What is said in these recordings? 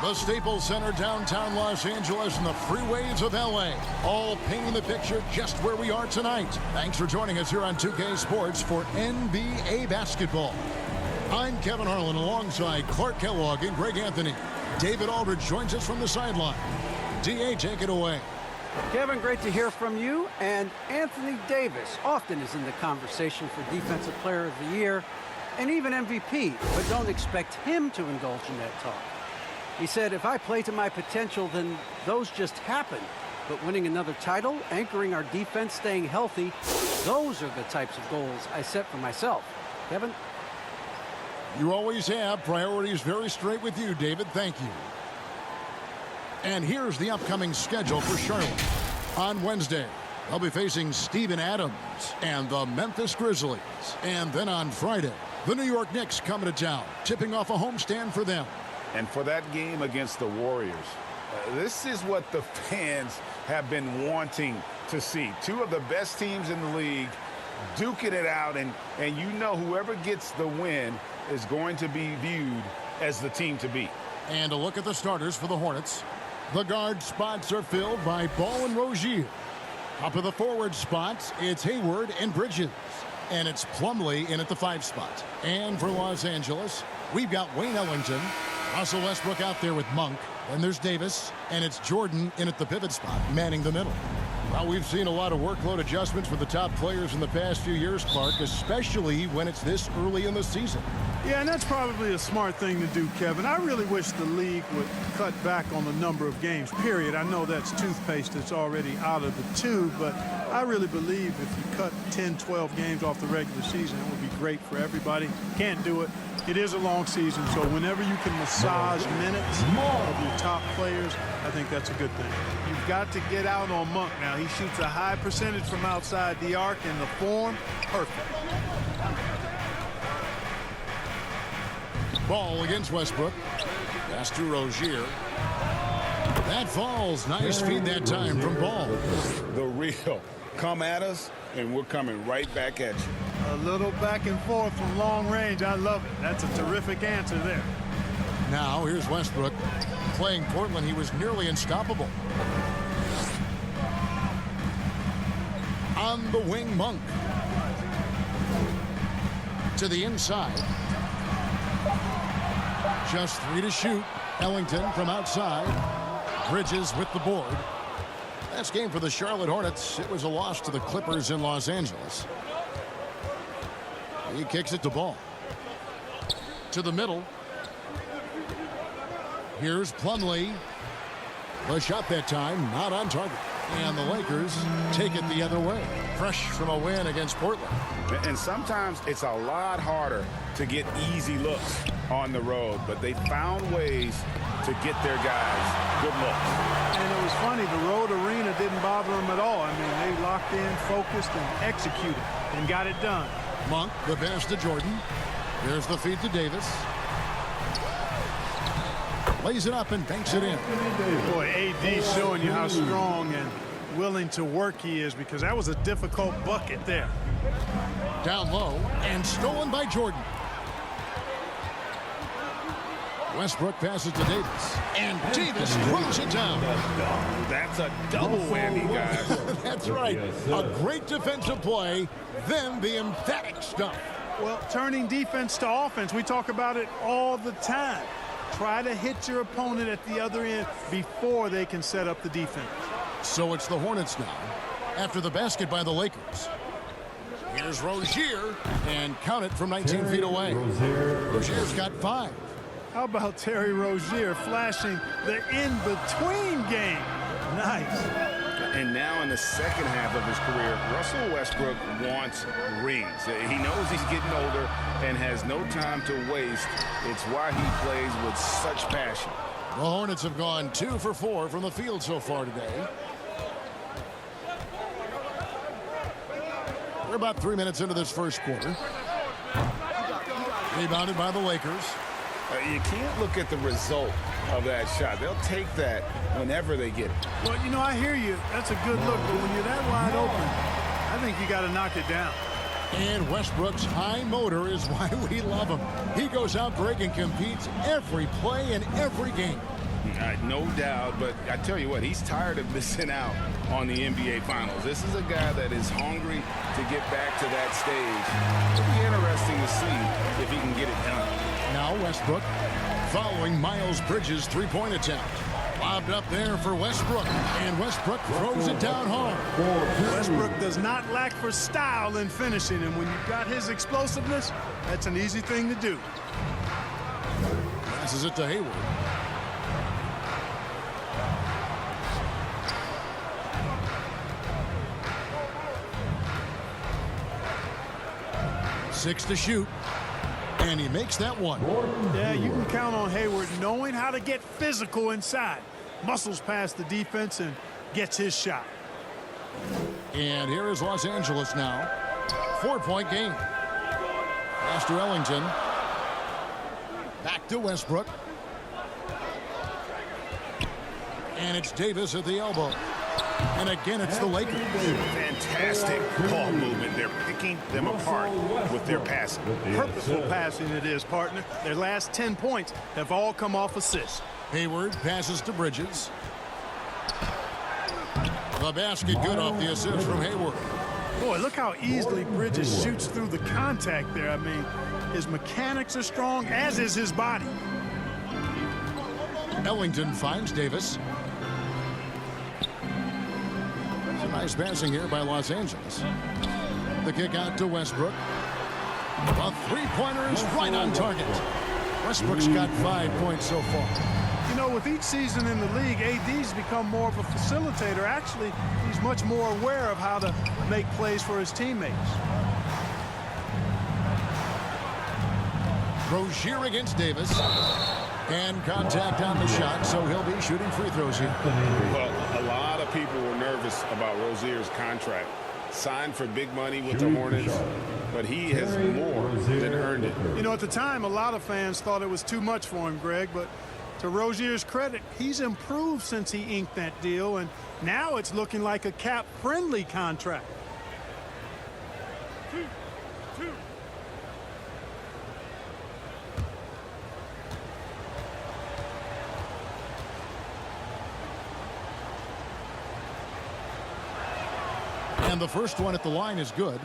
The Staples Center, downtown Los Angeles, and the freeways of LA, all painting the picture just where we are tonight. Thanks for joining us here on 2K Sports for NBA basketball. I'm Kevin Harlan alongside Clark Kellogg and Greg Anthony. David Aldridge joins us from the sideline. DA, take it away. Kevin, great to hear from you. And Anthony Davis often is in the conversation for Defensive Player of the Year and even MVP, but don't expect him to indulge in that talk. He said, if I play to my potential, then those just happen. But winning another title, anchoring our defense, staying healthy, those are the types of goals I set for myself. Kevin? You always have. Priorities very straight with you, David. Thank you. And here's the upcoming schedule for Charlotte. On Wednesday, they'll be facing Steven Adams and the Memphis Grizzlies. And then on Friday, the New York Knicks coming to town, tipping off a homestand for them. And for that game against the Warriors, this is what the fans have been wanting to see. Two of the best teams in the league duking it out, and you know whoever gets the win is going to be viewed as the team to beat. And a look at the starters for the Hornets. The guard spots are filled by Ball and Rozier. Up of the forward spots, it's Hayward and Bridges. And it's Plumlee in at the 5 spot. And for Los Angeles, we've got Wayne Ellington, Russell Westbrook out there with Monk. Then there's Davis, and it's Jordan in at the pivot spot, manning the middle. Well, we've seen a lot of workload adjustments for the top players in the past few years, Clark, especially when it's this early in the season. Yeah, and that's probably a smart thing to do, Kevin. I really wish the league would cut back on the number of games, period. I know that's toothpaste that's already out of the tube, but I really believe if you cut 10, 12 games off the regular season, it would be great for everybody. Can't do it. It is a long season, so whenever you can massage minutes of your top players, I think that's a good thing. You've got to get out on Monk now. He shoots a high percentage from outside the arc, and the form, perfect. Ball against Westbrook. Pass to Rozier. That falls. Nice feed that time from Ball. The real. Come at us, and we're coming right back at you. A little back and forth from long range. I love it. That's a terrific answer there. Now, here's Westbrook. Playing Portland, he was nearly unstoppable. On the wing, Monk. To the inside. Just 3 to shoot. Ellington from outside. Bridges with the board. Last game for the Charlotte Hornets. It was a loss to the Clippers in Los Angeles. He kicks it to Ball. To the middle. Here's Plumlee. The shot that time, not on target. And the Lakers take it the other way. Fresh from a win against Portland. And sometimes it's a lot harder to get easy looks on the road, but they found ways to get their guys good looks. And it was funny, the road arena didn't bother them at all. I mean, they locked in, focused, and executed, and got it done. Monk, the pass to Jordan. Here's the feed to Davis. Lays it up and banks it in. Boy, AD showing you how strong and willing to work he is, because that was a difficult bucket there. Down low and stolen by Jordan. Westbrook passes to Davis. And Davis throws it down. That's a double whammy, guys. That's right. A great defensive play, then the emphatic stuff. Well, turning defense to offense, we talk about it all the time. Try to hit your opponent at the other end before they can set up the defense. So it's the Hornets now, after the basket by the Lakers. Here's Rozier, and count it from 19 feet away. Rozier's got 5. How about Terry Rozier flashing the in-between game? Nice. And now in the second half of his career, Russell Westbrook wants rings. He knows he's getting older and has no time to waste. It's why he plays with such passion. The Hornets have gone 2 for 4 from the field so far today. We're about 3 minutes into this first quarter. Rebounded by the Lakers. You can't look at the result of that shot. They'll take that whenever they get it. Well, you know, I hear you. That's a good look, but when you're that wide open, I think you got to knock it down. And Westbrook's high motor is why we love him. He goes out, Greg, and competes every play in every game. No doubt, but I tell you what, he's tired of missing out on the NBA Finals. This is a guy that is hungry to get back to that stage. It'll be interesting to see if he can get it done. Now Westbrook following Miles Bridges' three-point attempt. Lobbed up there for Westbrook, and Westbrook throws it down hard. Westbrook does not lack for style in finishing, and when you've got his explosiveness, that's an easy thing to do. Passes it to Hayward. Six to shoot, and he makes that one. Yeah, you can count on Hayward knowing how to get physical inside. Muscles past the defense and gets his shot. And here is Los Angeles now. 4-point game. Pass to Ellington. Back to Westbrook. And it's Davis at the elbow. And again, it's the Lakers. Fantastic ball movement. They're picking them apart with their passing. Purposeful passing it is, partner. Their last 10 points have all come off assists. Hayward passes to Bridges. The basket good off the assist from Hayward. Boy, look how easily Bridges shoots through the contact there. I mean, his mechanics are strong, as is his body. Ellington finds Davis. Some nice passing here by Los Angeles. The kick out to Westbrook. A three-pointer is right on target. Westbrook's got 5 points so far. You know, with each season in the league, AD's become more of a facilitator. Actually, he's much more aware of how to make plays for his teammates. Rozier against Davis. And contact on the shot, so he'll be shooting free throws here. Well, a lot of people were nervous about Rozier's contract. Signed for big money with the Hornets, but he has more than earned it. You know, at the time, a lot of fans thought it was too much for him, Greg, but to Rozier's credit, he's improved since he inked that deal, and now it's looking like a cap-friendly contract. And the first one at the line is good.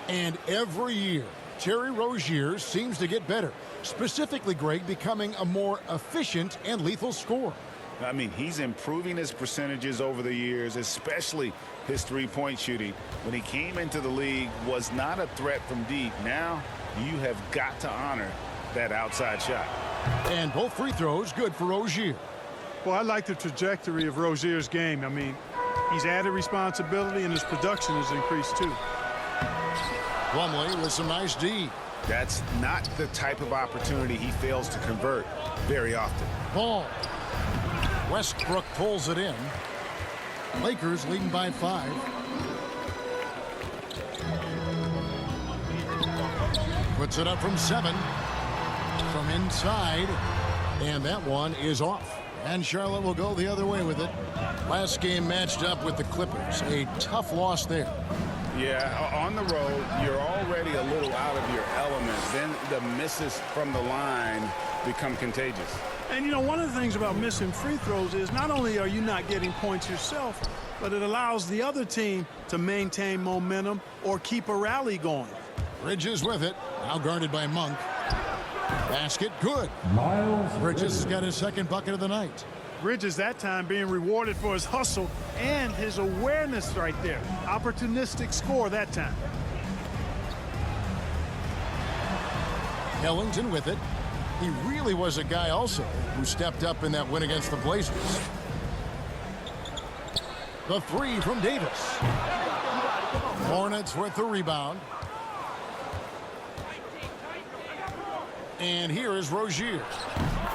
And every year, Terry Rozier seems to get better. Specifically, Greg, becoming a more efficient and lethal scorer. I mean, he's improving his percentages over the years, especially his three-point shooting. When he came into the league, was not a threat from deep. Now, you have got to honor that outside shot. And both free throws good for Rozier. Well, I like the trajectory of Rozier's game. I mean, he's added responsibility and his production has increased too. Plumlee with some nice D. That's not the type of opportunity he fails to convert very often. Ball. Westbrook pulls it in. Lakers leading by 5. Puts it up from 7. From inside. And that one is off. And Charlotte will go the other way with it. Last game matched up with the Clippers. A tough loss there. Yeah, on the road, you're already a little out of your element. Then the misses from the line become contagious. And, you know, one of the things about missing free throws is not only are you not getting points yourself, but it allows the other team to maintain momentum or keep a rally going. Bridges with it. Now guarded by Monk. Basket good. Bridges has got his second bucket of the night. Bridges that time being rewarded for his hustle and his awareness right there. Opportunistic score that time. Ellington with it. He really was a guy also who stepped up in that win against the Blazers. The three from Davis. Hornets with the rebound. And here is Rozier.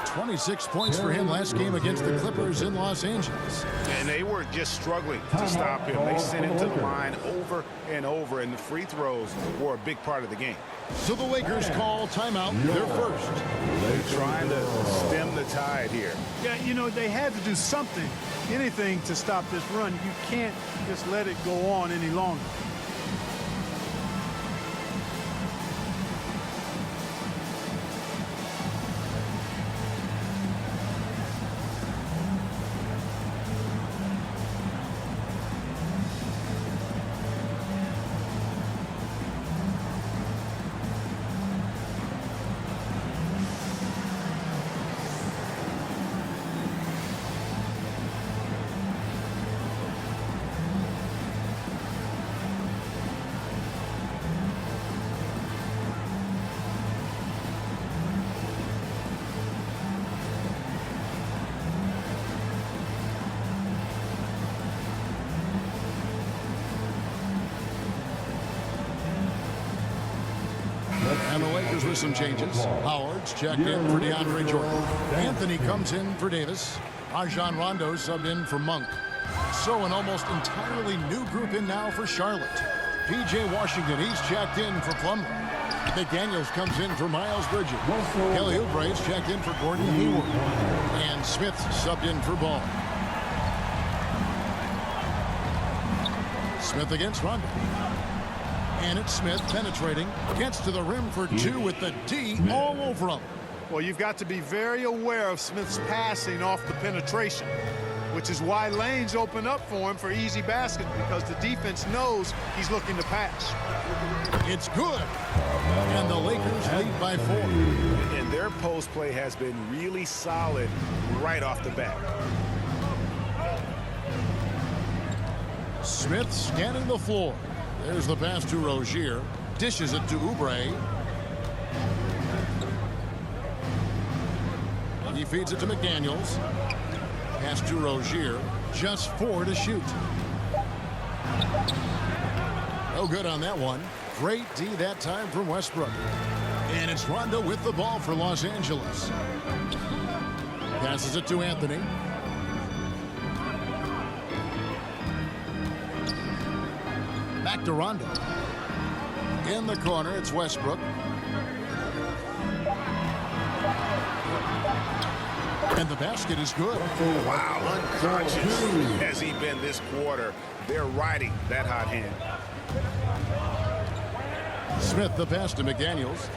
26 points for him last game against the Clippers in Los Angeles. And they were just struggling to stop him. They sent him to the line over and over, and the free throws were a big part of the game. So the Lakers call timeout, their first. They're trying to stem the tide here. Yeah, you know, they had to do something, anything to stop this run. You can't just let it go on any longer. with some changes. Howard's checked in for DeAndre Jordan. Anthony comes in for Davis. Rajon Rondo subbed in for Monk. So an almost entirely new group in now for Charlotte. P.J. Washington, he's checked in for Plumlee. McDaniels comes in for Miles Bridges. Kelly Oubre's checked in for Gordon Hayward. And Smith subbed in for Ball. Smith against Rondo. And it's Smith penetrating. Gets to the rim for two with the D all over him. Well, you've got to be very aware of Smith's passing off the penetration, which is why lanes open up for him for easy baskets, because the defense knows he's looking to pass. It's good. And the Lakers lead by 4. And their post play has been really solid right off the bat. Smith scanning the floor. There's the pass to Rozier. Dishes it to Oubre. He feeds it to McDaniels. Pass to Rozier. Just 4 to shoot. No good on that one. Great D that time from Westbrook. And it's Rondo with the ball for Los Angeles. Passes it to Anthony. Back to Rondo. In the corner, it's Westbrook. And the basket is good. Wow, unconscious has he been this quarter. They're riding that hot hand. Smith the pass to McDaniels.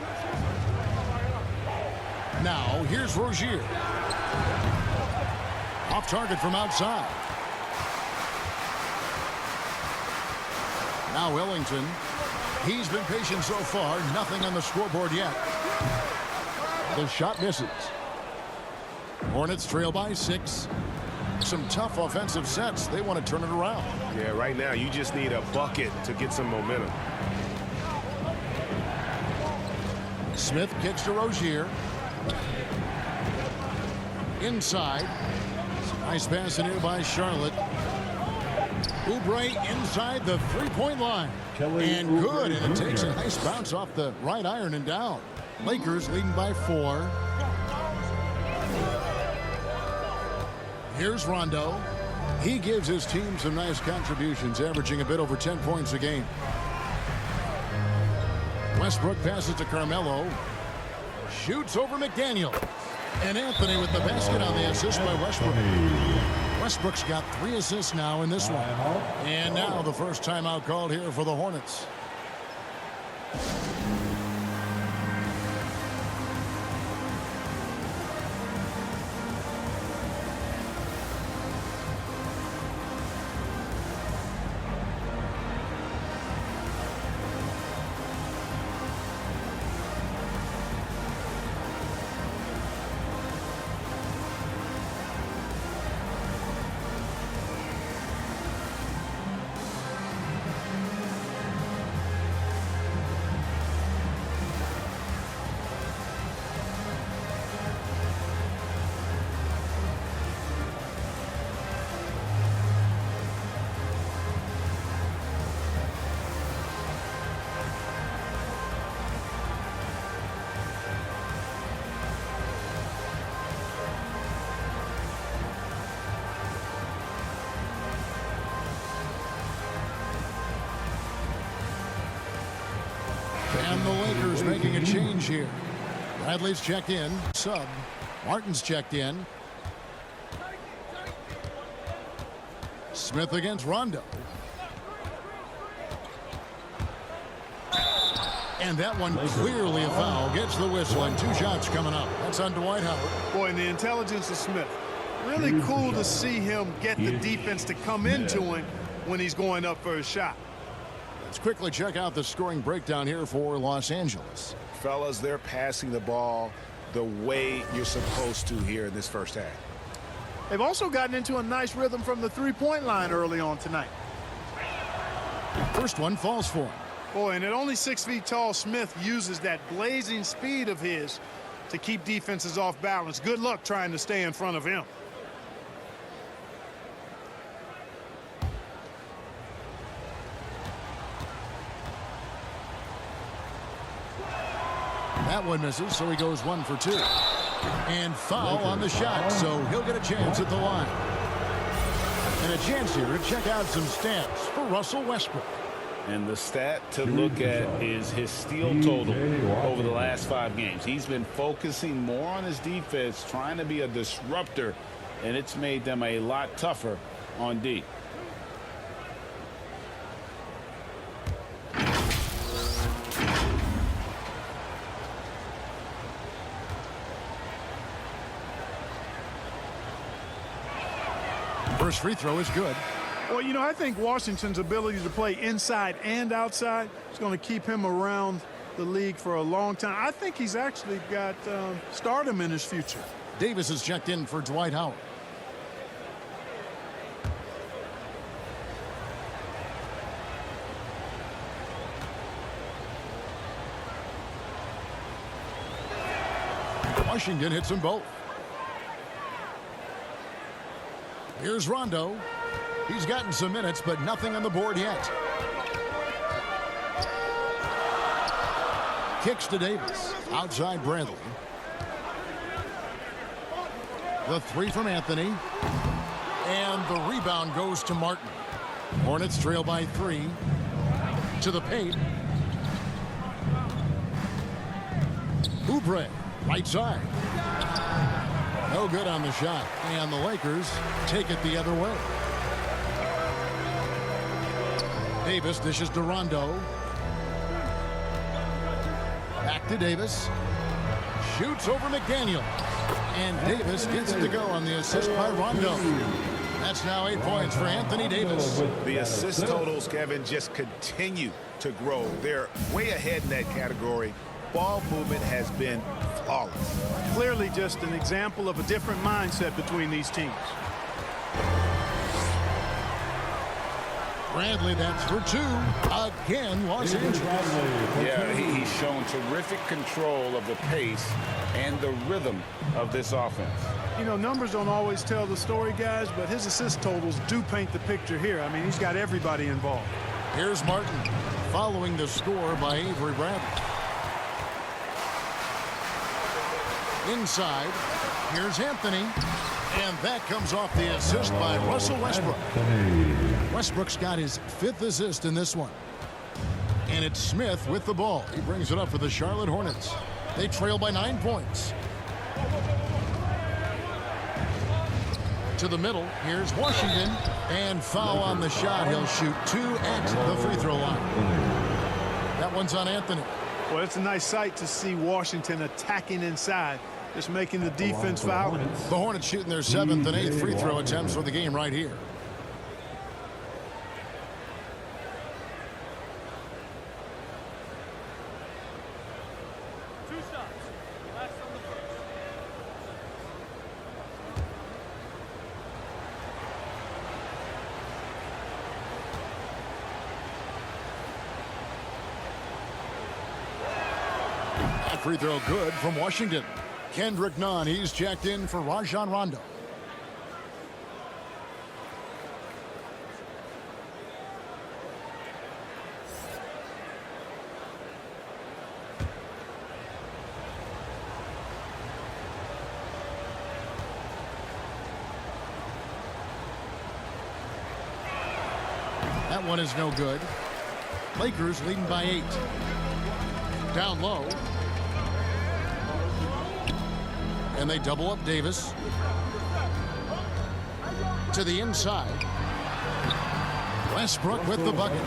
Now here's Rozier. Off target from outside. Now Ellington. He's been patient so far. Nothing on the scoreboard yet. The shot misses. Hornets trail by 6. Some tough offensive sets. They want to turn it around. Yeah, right now you just need a bucket to get some momentum. Smith kicks to Rozier. Inside. Nice pass in here by Charlotte. Oubre inside the three-point line. And good, and it takes a nice bounce off the right iron and down. Lakers leading by 4. Here's Rondo. He gives his team some nice contributions, averaging a bit over 10 points a game. Westbrook passes to Carmelo. Shoots over McDaniel. And Anthony with the basket on the assist by Westbrook. Westbrook's got 3 assists now in this one. And now the first timeout called here for the Hornets. And the Lakers making a change here. Bradley's checked in. Sub. Martin's checked in. Smith against Rondo. And that one clearly a foul. Gets the whistle, and 2 shots coming up. That's on Dwight Howard. Boy, and the intelligence of Smith. Really cool to see him get the defense to come into him when he's going up for a shot. Let's quickly check out the scoring breakdown here for Los Angeles. Fellas, they're passing the ball the way you're supposed to here in this first half. They've also gotten into a nice rhythm from the three-point line early on tonight. First one falls for him. Boy, and at only 6 feet tall, Smith uses that blazing speed of his to keep defenses off balance. Good luck trying to stay in front of him. That one misses, so he goes 1 for 2. And foul on the shot, so he'll get a chance at the line. And a chance here to check out some stats for Russell Westbrook. And the stat to look at is his steal total over the last 5 games. He's been focusing more on his defense, trying to be a disruptor, and it's made them a lot tougher on D. First free throw is good. Well, you know, I think Washington's ability to play inside and outside is going to keep him around the league for a long time. I think he's actually got stardom in his future. Davis is checked in for Dwight Howard. Washington hits them both. Here's Rondo. He's gotten some minutes, but nothing on the board yet. Kicks to Davis. Outside Bradley. The three from Anthony. And the rebound goes to Martin. Hornets trail by 3. To the paint. Oubre. Right side. No good on the shot. And the Lakers take it the other way. Davis dishes to Rondo. Back to Davis. Shoots over McDaniel. And Davis gets it to go on the assist by Rondo. That's now 8 points for Anthony Davis. The assist totals, Kevin, just continue to grow. They're way ahead in that category. Ball movement has been flawless. Clearly just an example of a different mindset between these teams. Bradley, that's for 2. Again, Los Angeles. Yeah, he's shown terrific control of the pace and the rhythm of this offense. You know, numbers don't always tell the story, guys, but his assist totals do paint the picture here. I mean, he's got everybody involved. Here's Martin following the score by Avery Bradley. Inside, here's Anthony. And that comes off the assist by Russell Westbrook. Westbrook's got his 5th assist in this one. And it's Smith with the ball. He brings it up for the Charlotte Hornets. They trail by 9 points. To the middle, here's Washington. And foul on the shot. He'll shoot 2 at the free throw line. That one's on Anthony. Well, it's a nice sight to see Washington attacking inside, just making the defense foul. The Hornets shooting their 7th and 8th free throw attempts for the game right here. Free throw good from Washington. Kendrick Nunn, he's checked in for Rajon Rondo. That one is no good. Lakers leading by 8. Down low. And they double up Davis. To the inside. Westbrook with the bucket.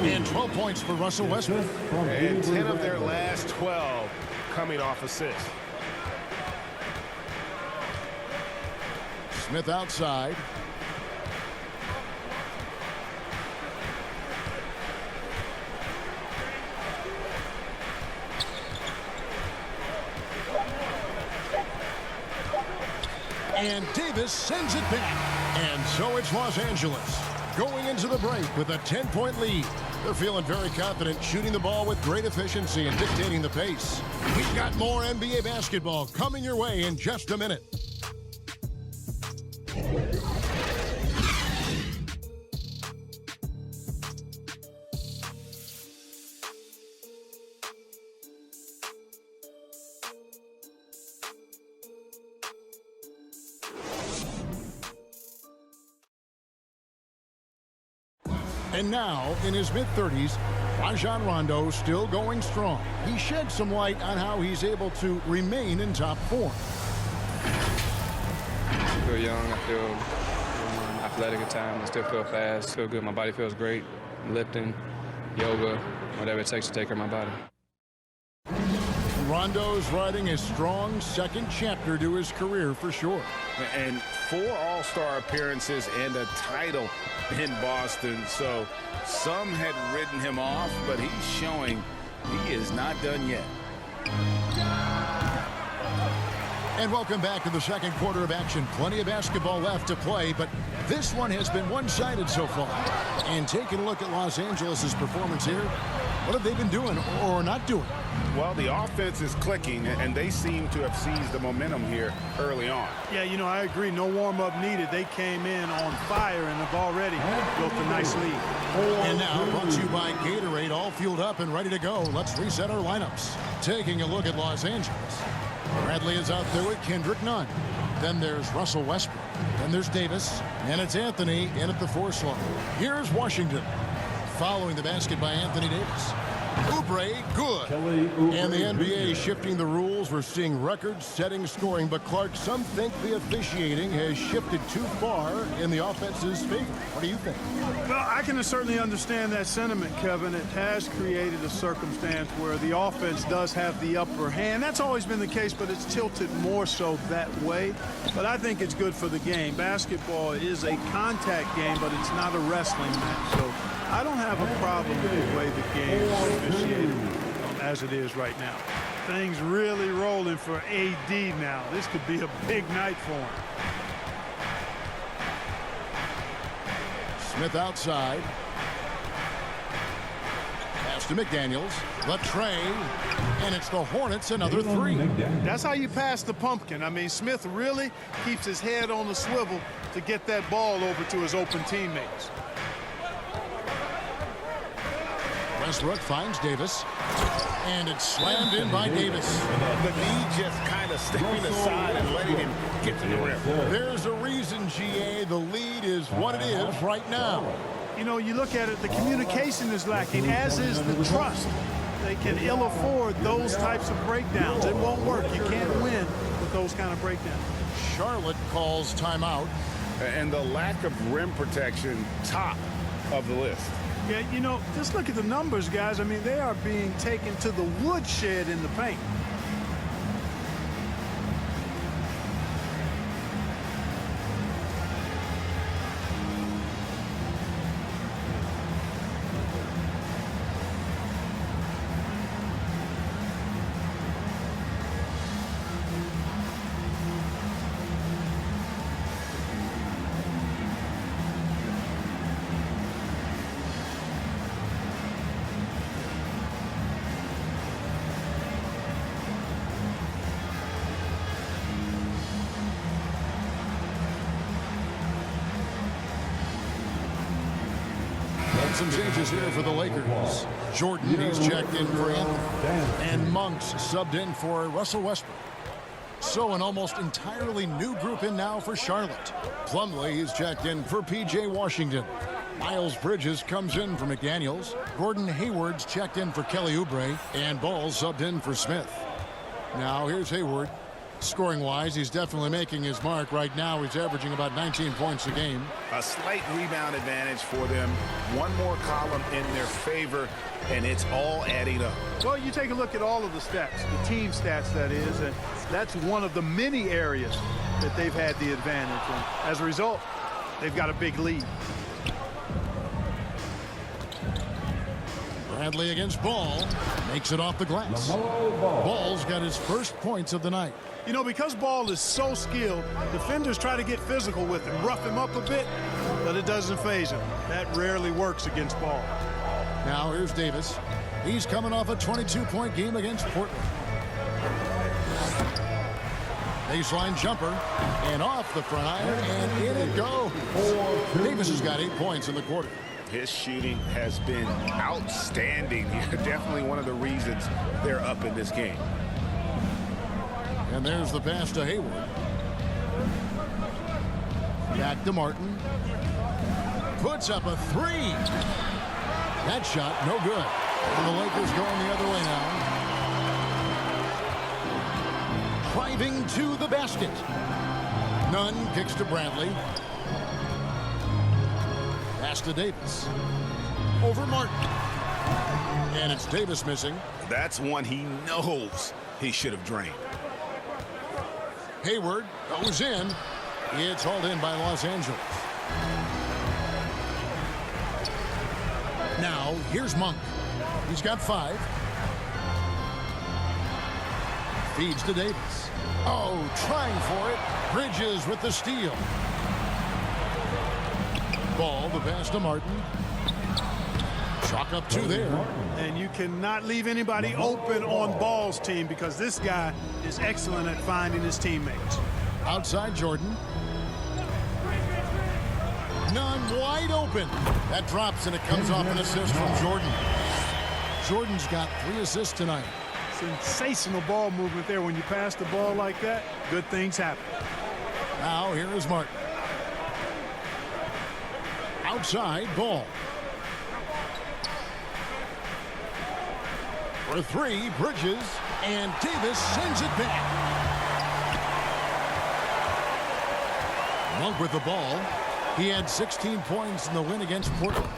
And 12 points for Russell Westbrook. And 10 of their last 12 coming off assists. Smith outside. And Davis sends it back. And so it's Los Angeles going into the break with a 10-point lead. They're feeling very confident, shooting the ball with great efficiency and dictating the pace. We've got more NBA basketball coming your way in just a minute. And now, in his mid-30s, Rajon Rondo still going strong. He sheds some light on how he's able to remain in top form. I feel young. I feel athletic at times. I still feel fast. Feel good. My body feels great. Lifting, yoga, whatever it takes to take care of my body. Rondo's writing a strong second chapter to his career for sure. And 4 All-Star appearances and a title in Boston. So some had written him off, but he's showing he is not done yet. And welcome back to the second quarter of action. Plenty of basketball left to play, but this one has been one-sided so far. And taking a look at Los Angeles' performance here, what have they been doing or not doing? Well, the offense is clicking, and they seem to have seized the momentum here early on. Yeah, you know, I agree. No warm-up needed. They came in on fire and have already built a nice lead. And now, brought to you by Gatorade, all fueled up and ready to go. Let's reset our lineups. Taking a look at Los Angeles. Bradley is out there with Kendrick Nunn. Then there's Russell Westbrook. Then there's Davis. And it's Anthony in at the 4 slot. Here's Washington. Following the basket by Anthony Davis. Oubre, good. And the NBA shifting the rules. We're seeing record-setting scoring. But, Clark, some think the officiating has shifted too far in the offense's favor. What do you think? Well, I can certainly understand that sentiment, Kevin. It has created a circumstance where the offense does have the upper hand. That's always been the case, but it's tilted more so that way. But I think it's good for the game. Basketball is a contact game, but it's not a wrestling match. So I don't have a problem with the way the game is officiated as it is right now. Things really rolling for AD now. This could be a big night for him. Smith outside. Pass to McDaniels. Latrey. And it's the Hornets, another 3. That's how you pass the pumpkin. I mean, Smith really keeps his head on the swivel to get that ball over to his open teammates. Westbrook finds Davis. And it's slammed in by Davis. The knee just kind of stepping aside and letting him get to the rim. There's a reason, GA. The lead is what it is right now. You know, you look at it, the communication is lacking, as is the trust. They can ill afford those types of breakdowns. It won't work. You can't win with those kind of breakdowns. Charlotte calls timeout. And the lack of rim protection, top of the list. Yeah, you know, just look at the numbers, guys. I mean, they are being taken to the woodshed in the paint. Some changes here for the Lakers. Jordan, he's checked in for Anthony. And Monk's subbed in for Russell Westbrook. So an almost entirely new group in now for Charlotte. Plumlee is checked in for P.J. Washington. Miles Bridges comes in for McDaniels. Gordon Hayward's checked in for Kelly Oubre. And Ball subbed in for Smith. Now here's Hayward. Scoring-wise, he's definitely making his mark. Right now, he's averaging about 19 points a game. A slight rebound advantage for them. One more column in their favor, and it's all adding up. Well, you take a look at all of the stats, the team stats, that is, and that's one of the many areas that they've had the advantage. And as a result, they've got a big lead. Bradley against Ball. Makes it off the glass. Ball's got his first points of the night. You know, because Ball is so skilled, defenders try to get physical with him, rough him up a bit, but it doesn't faze him. That rarely works against Ball. Now here's Davis. He's coming off a 22-point game against Portland. Baseline jumper, and off the front iron, and in it goes. Davis has got 8 points in the quarter. His shooting has been outstanding. Definitely one of the reasons they're up in this game. And there's the pass to Hayward. Back to Martin. puts up a three. That shot, no good. And the Lakers going the other way now. Driving to the basket. Nunn kicks to Bradley. Pass to Davis. Over Martin. And it's Davis missing. That's one he knows he should have drained. Hayward goes in. It's hauled in by Los Angeles. Now, here's Monk. He's got 5. Feeds to Davis. Oh, trying for it. Bridges with the steal. Ball, the pass to Martin. Chalk up 2 there. And you cannot leave anybody open on Ball's team because this guy is excellent at finding his teammates. Outside Jordan. Nunn wide open. That drops and it comes off an assist from Jordan. Jordan's got 3 assists tonight. Sensational ball movement there. When you pass the ball like that, good things happen. Now here is Martin. Outside Ball. For 3, Bridges, and Davis sends it back. Monk with the ball. He had 16 points in the win against Portland.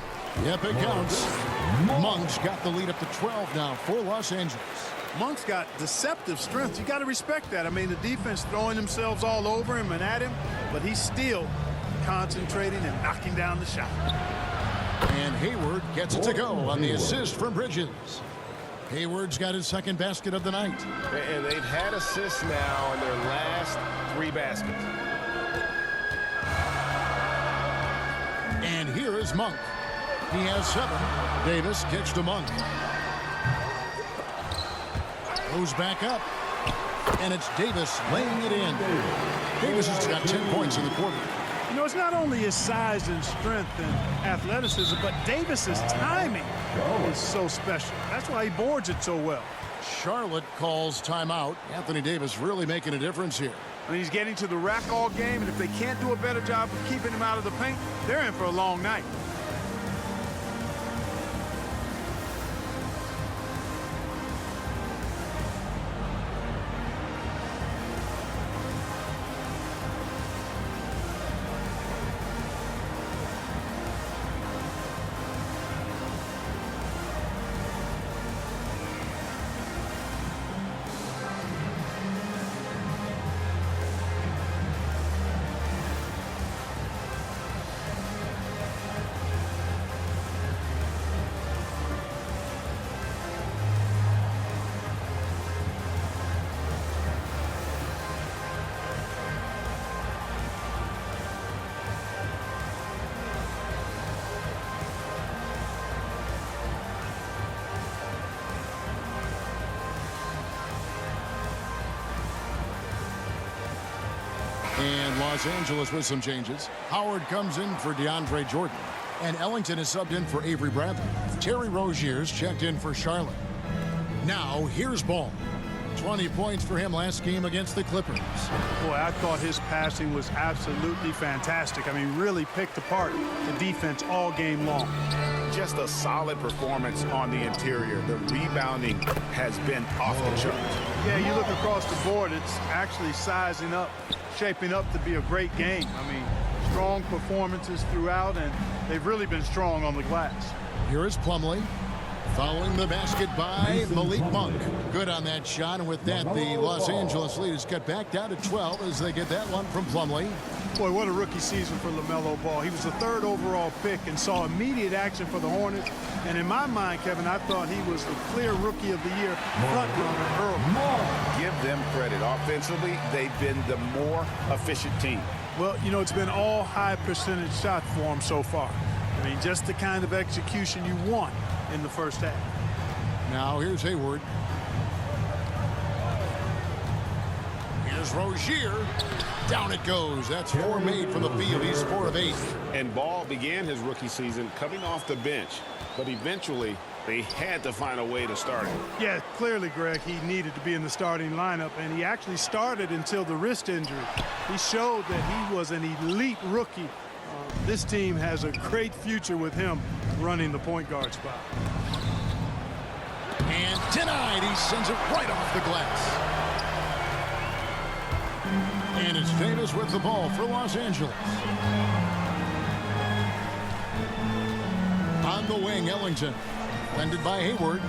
Yep, it counts. Monk's got the lead up to 12 now for Los Angeles. Monk's got deceptive strength. You got to respect that. I mean, the defense throwing themselves all over him and at him, but he's still concentrating and knocking down the shot. And Hayward gets it to go on the assist from Bridges. Hayward's got his 2nd basket of the night. And they've had assists now on their last 3 baskets. And here is Monk. He has 7. Davis kicks to Monk. Goes back up. And it's Davis laying it in. Davis has got 10 points in the quarter. You know, it's not only his size and strength and athleticism, but Davis's timing is so special. That's why he boards it so well. Charlotte calls timeout. Anthony Davis really making a difference here. I mean, he's getting to the rack all game, and if they can't do a better job of keeping him out of the paint, they're in for a long night. And Los Angeles with some changes. Howard comes in for DeAndre Jordan. And Ellington is subbed in for Avery Bradley. Terry Rozier's checked in for Charlotte. Now, here's Ball. 20 points for him last game against the Clippers. Boy, I thought his passing was absolutely fantastic. I mean, really picked apart the defense all game long. Just a solid performance on the interior. The rebounding has been off the charts. Yeah, you look across the board, it's actually sizing up, shaping up to be a great game. I mean, strong performances throughout, and they've really been strong on the glass. Here is Plumlee. Following the basket by Malik Monk. Good on that shot, and with that, the Los Angeles lead is cut back down to 12 as they get that one from Plumlee. Boy, what a rookie season for LaMelo Ball. He was the 3rd overall pick and saw immediate action for the Hornets. And in my mind, Kevin, I thought he was the clear rookie of the year front runner early. Give them credit. Offensively, they've been the more efficient team. Well, you know, it's been all high percentage shots for him so far. I mean, just the kind of execution you want in the first half. Now here's Hayward. Here's Rozier. Down it goes. That's 4 made from the field. He's 4 of 8. And Ball began his rookie season coming off the bench, but eventually they had to find a way to start him. Yeah, clearly, Greg, he needed to be in the starting lineup, and he actually started until the wrist injury. He showed that he was an elite rookie This team has a great future with him running the point guard spot. And denied. He sends it right off the glass. And it's Davis with the ball for Los Angeles. On the wing, Ellington. Defended by Hayward.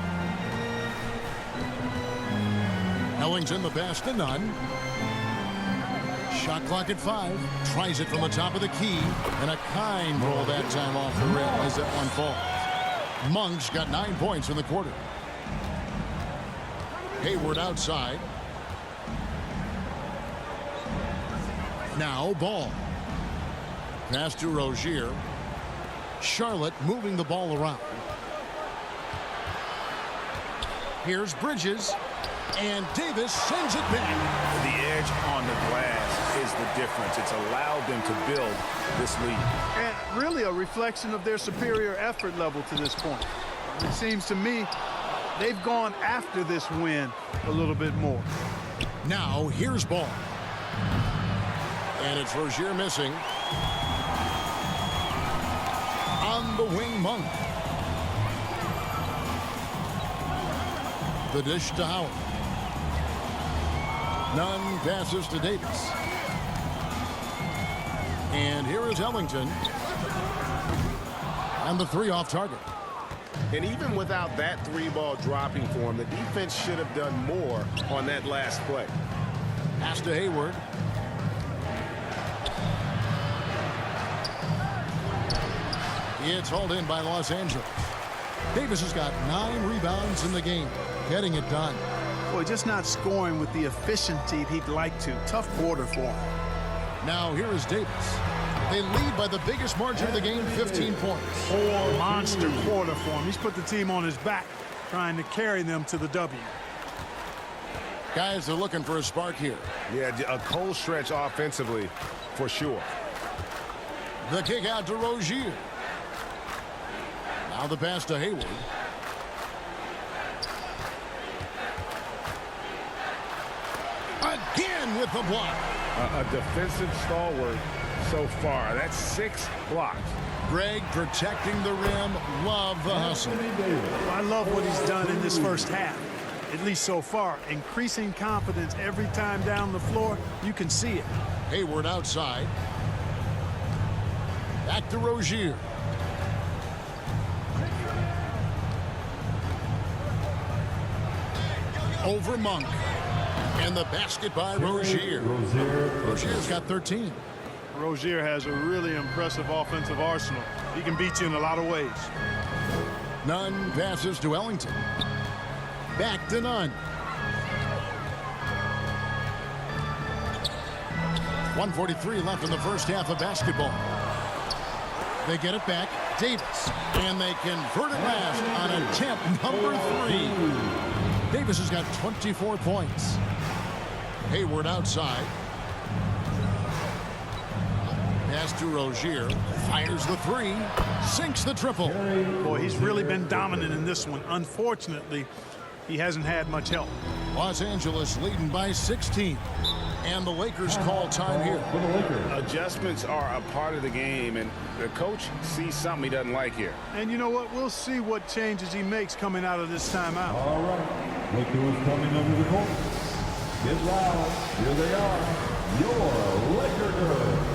Ellington the pass to Nunn. Shot clock at 5. Tries it from the top of the key. And a kind roll that time off the rim as that one falls. Monk's got 9 points in the quarter. Hayward outside. Now Ball. Pass to Rozier. Charlotte moving the ball around. Here's Bridges. And Davis sends it back. The edge on the glass is the difference. It's allowed them to build this lead. And really a reflection of their superior effort level to this point. It seems to me they've gone after this win a little bit more. Now here's Ball. And it's Rozier missing. On the wing, Monk. The dish to Howard. Nunn passes to Davis. And here is Ellington. And the 3 off target. And even without that 3-ball dropping for him, the defense should have done more on that last play. Pass to Hayward. It's hauled in by Los Angeles. Davis has got 9 rebounds in the game. Getting it done. Boy, just not scoring with the efficiency he'd like to. Tough quarter for him. Now here is Davis. They lead by the biggest margin of the game, 15 points. Monster quarter for him. He's put the team on his back, trying to carry them to the W. Guys are looking for a spark here. Yeah, a cold stretch offensively for sure. The kick out to Rozier. Now the pass to Hayward. Again with the block. A defensive stalwart so far. That's 6 blocks. Greg protecting the rim. Love the hustle. I love what he's done in this first half, at least so far. Increasing confidence every time down the floor. You can see it. Hayward outside. Back to Rozier. Over Monk. And the basket by Rozier. Rozier's got 13. Rozier has a really impressive offensive arsenal. He can beat you in a lot of ways. Nunn passes to Ellington. Back to Nunn. 1:43 left in the first half of basketball. They get it back. Davis. And they convert it last on attempt number 3. Davis has got 24 points. Hayward outside. Pass to Rozier. Fires the 3. Sinks the triple. Boy, he's really been dominant in this one. Unfortunately, he hasn't had much help. Los Angeles leading by 16. And the Lakers call time here. Adjustments are a part of the game, and the coach sees something he doesn't like here. And you know what? We'll see what changes he makes coming out of this timeout. All right. Lakers coming over the court. Get loud. Here they are. Your Laker girls.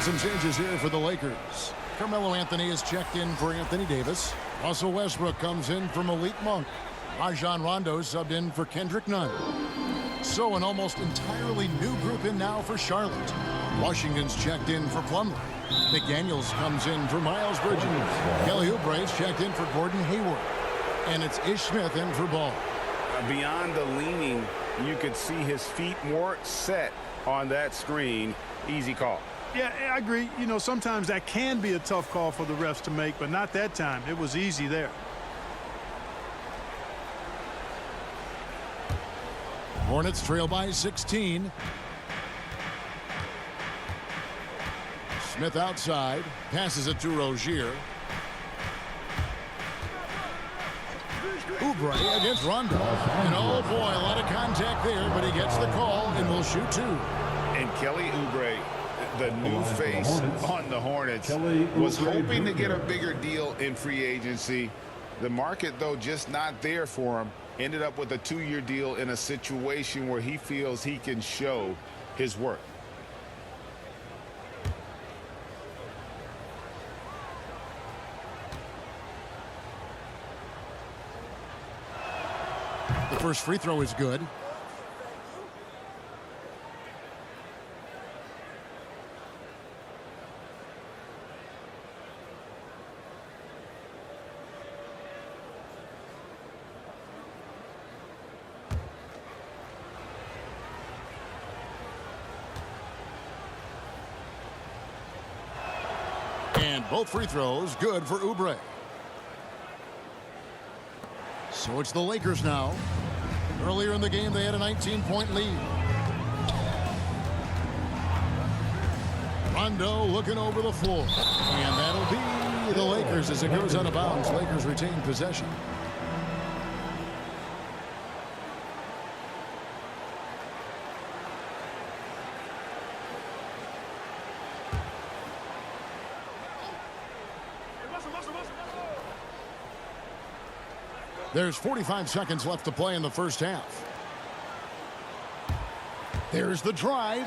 Some changes here for the Lakers. Carmelo Anthony is checked in for Anthony Davis. Russell Westbrook comes in for Malik Monk. Rajon Rondo subbed in for Kendrick Nunn. So an almost entirely new group in now for Charlotte. Washington's checked in for Plumlee. McDaniels comes in for Miles Bridges. Kelly Oubre's checked in for Gordon Hayward. And it's Ish Smith in for Ball. Beyond the leaning, you could see his feet more set on that screen. Easy call. Yeah, I agree. You know, sometimes that can be a tough call for the refs to make, but not that time. It was easy there. Hornets trail by 16. Smith outside. Passes it to Rozier. Oubre against Rondo. And oh boy, a lot of contact there, but he gets the call and will shoot two. And Kelly Oubre, the new face on the Hornets, was hoping to get a bigger deal in free agency. The market, though, just not there for him. Ended up with a 2-year deal in a situation where he feels he can show his work. The first free throw is good. And both free throws good for Oubre. So it's the Lakers now. Earlier in the game, they had a 19-point lead. Rondo looking over the floor. And that'll be the Lakers as it goes out of bounds. Lakers retain possession. There's 45 seconds left to play in the first half. There's the drive.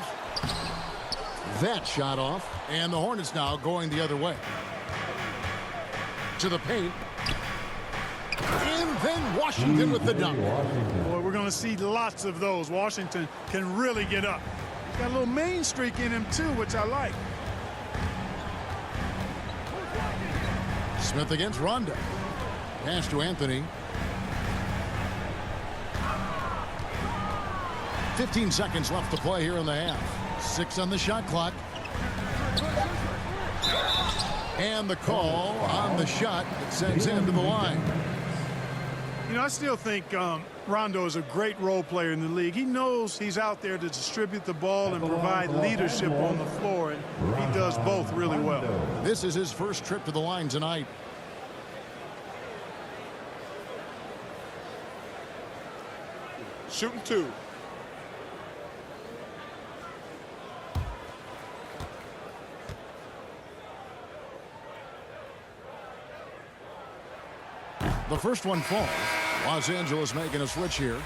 That shot off. And the Hornets now going the other way. To the paint. And then Washington with the dunk. Boy, we're going to see lots of those. Washington can really get up. He's got a little main streak in him, too, which I like. Smith against Rondo. Pass to Anthony. 15 seconds left to play here in the half. 6 on the shot clock. And the call on the shot that sends him to the line. You know, I still think Rondo is a great role player in the league. He knows he's out there to distribute the ball and provide leadership on the floor, and he does both really well. This is his first trip to the line tonight. Shooting two. The first one falls. Los Angeles making a switch here.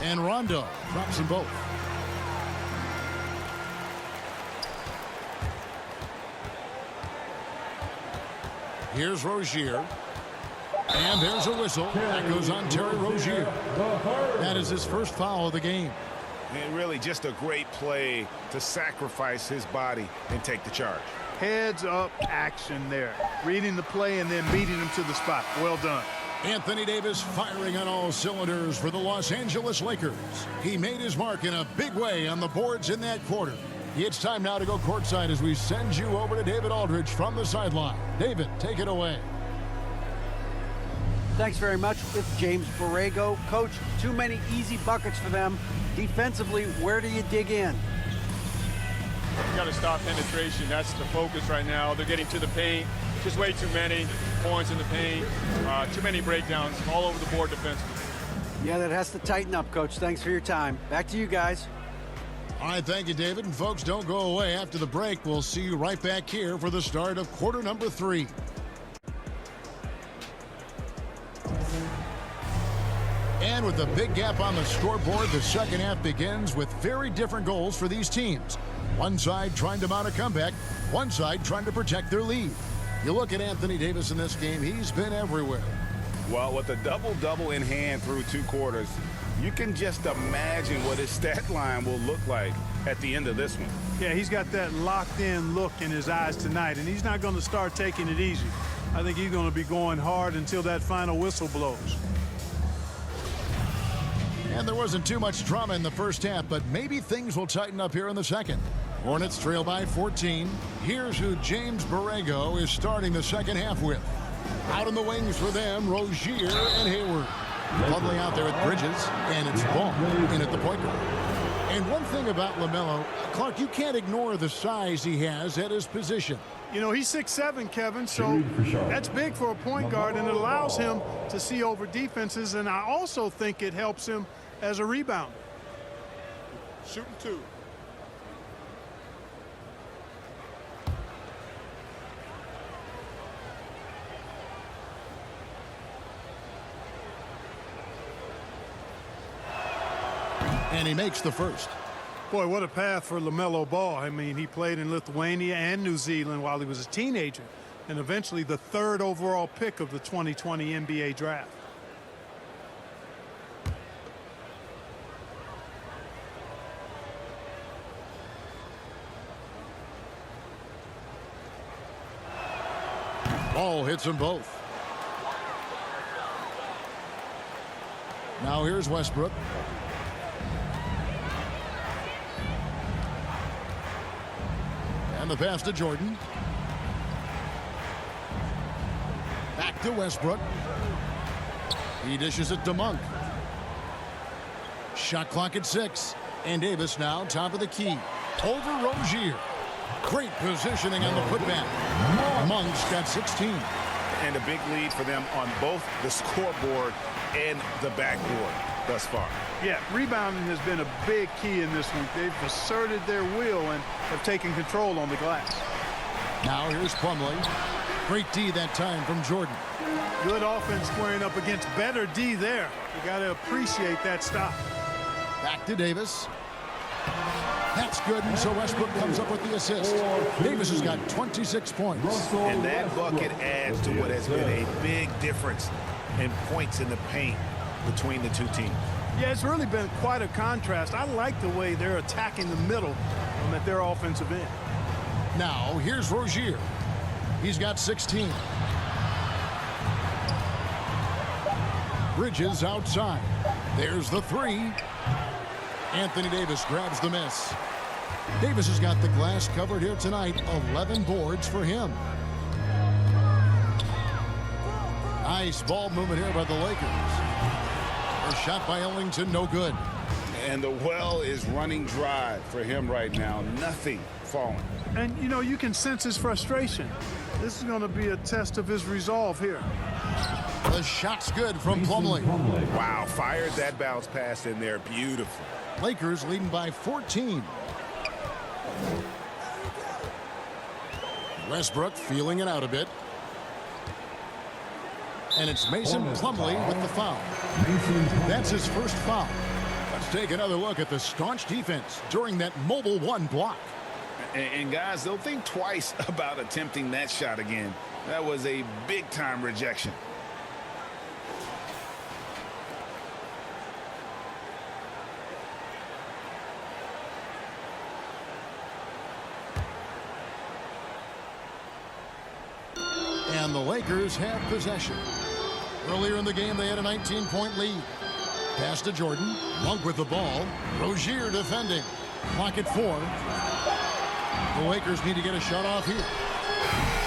And Rondo drops them both. Here's Rozier. And there's a whistle. That goes on Terry Rozier. That is his first foul of the game. And really just a great play to sacrifice his body and take the charge. Heads up action there. Reading the play and then beating him to the spot. Well done. Anthony Davis firing on all cylinders for the Los Angeles Lakers. He made his mark in a big way on the boards in that quarter. It's time now to go courtside as we send you over to David Aldridge from the sideline. David, take it away. Thanks very much with James Borrego. Coach, too many easy buckets for them. Defensively, where do you dig in? You got to stop penetration. That's the focus right now. They're getting to the paint. Just way too many points in the paint. Too many breakdowns all over the board defensively. Yeah, that has to tighten up, Coach. Thanks for your time. Back to you guys. All right, thank you, David. And folks, don't go away. After the break, we'll see you right back here for the start of quarter number 3. And with the big gap on the scoreboard, the second half begins with very different goals for these teams. One side trying to mount a comeback, one side trying to protect their lead. You look at Anthony Davis in this game, he's been everywhere. Well, with a double-double in hand through 2 quarters, you can just imagine what his stat line will look like at the end of this one. Yeah, he's got that locked-in look in his eyes tonight, and he's not going to start taking it easy. I think he's going to be going hard until that final whistle blows. And there wasn't too much drama in the first half, but maybe things will tighten up here in the second. Hornets trail by 14. Here's who James Borrego is starting the second half with. Out on the wings for them, Rozier and Hayward. Lovely out there at Bridges, and it's Ball in at the point guard. And one thing about LaMelo, Clark, you can't ignore the size he has at his position. You know, he's 6'7", Kevin, so that's big for a point guard, and it allows him to see over defenses, and I also think it helps him as a rebounder. Shooting 2. And he makes the first. Boy, what a path for LaMelo Ball. I mean, he played in Lithuania and New Zealand while he was a teenager, and eventually the 3rd overall pick of the 2020 NBA draft. Ball hits them both. Now here's Westbrook. And the pass to Jordan. Back to Westbrook. He dishes it to Monk. Shot clock at 6. And Davis now top of the key. Over Rozier. Great positioning on the putback. Monk's got 16. And a big lead for them on both the scoreboard and the backboard thus far. Yeah, rebounding has been a big key in this one. They've asserted their will and have taken control on the glass. Now here's Plumlee. Great D that time from Jordan. Good offense squaring up against better D there. You got to appreciate that stop. Back to Davis. That's good, and so Westbrook comes up with the assist. Davis has got 26 points. And that bucket adds to what has been a big difference in points in the paint between the two teams. Yeah, it's really been quite a contrast. I like the way they're attacking the middle at their offensive end. Now, here's Rozier. He's got 16. Bridges outside. There's the 3. Anthony Davis grabs the miss. Davis has got the glass covered here tonight. 11 boards for him. Nice ball movement here by the Lakers. A shot by Ellington, no good. And the well is running dry for him right now. Nothing falling. And, you know, you can sense his frustration. This is going to be a test of his resolve here. The shot's good from Plumlee. Wow, fired that bounce pass in there. Beautiful. Lakers leading by 14. Westbrook feeling it out a bit. And it's Mason Plumlee with the foul. That's his first foul. Let's take another look at the staunch defense during that mobile 1 block. And guys, they'll think twice about attempting that shot again. That was a big-time rejection. And the Lakers have possession. Earlier in the game, they had a 19-point lead. Pass to Jordan. Monk with the ball. Rozier defending. Clock at 4. The Lakers need to get a shot off here.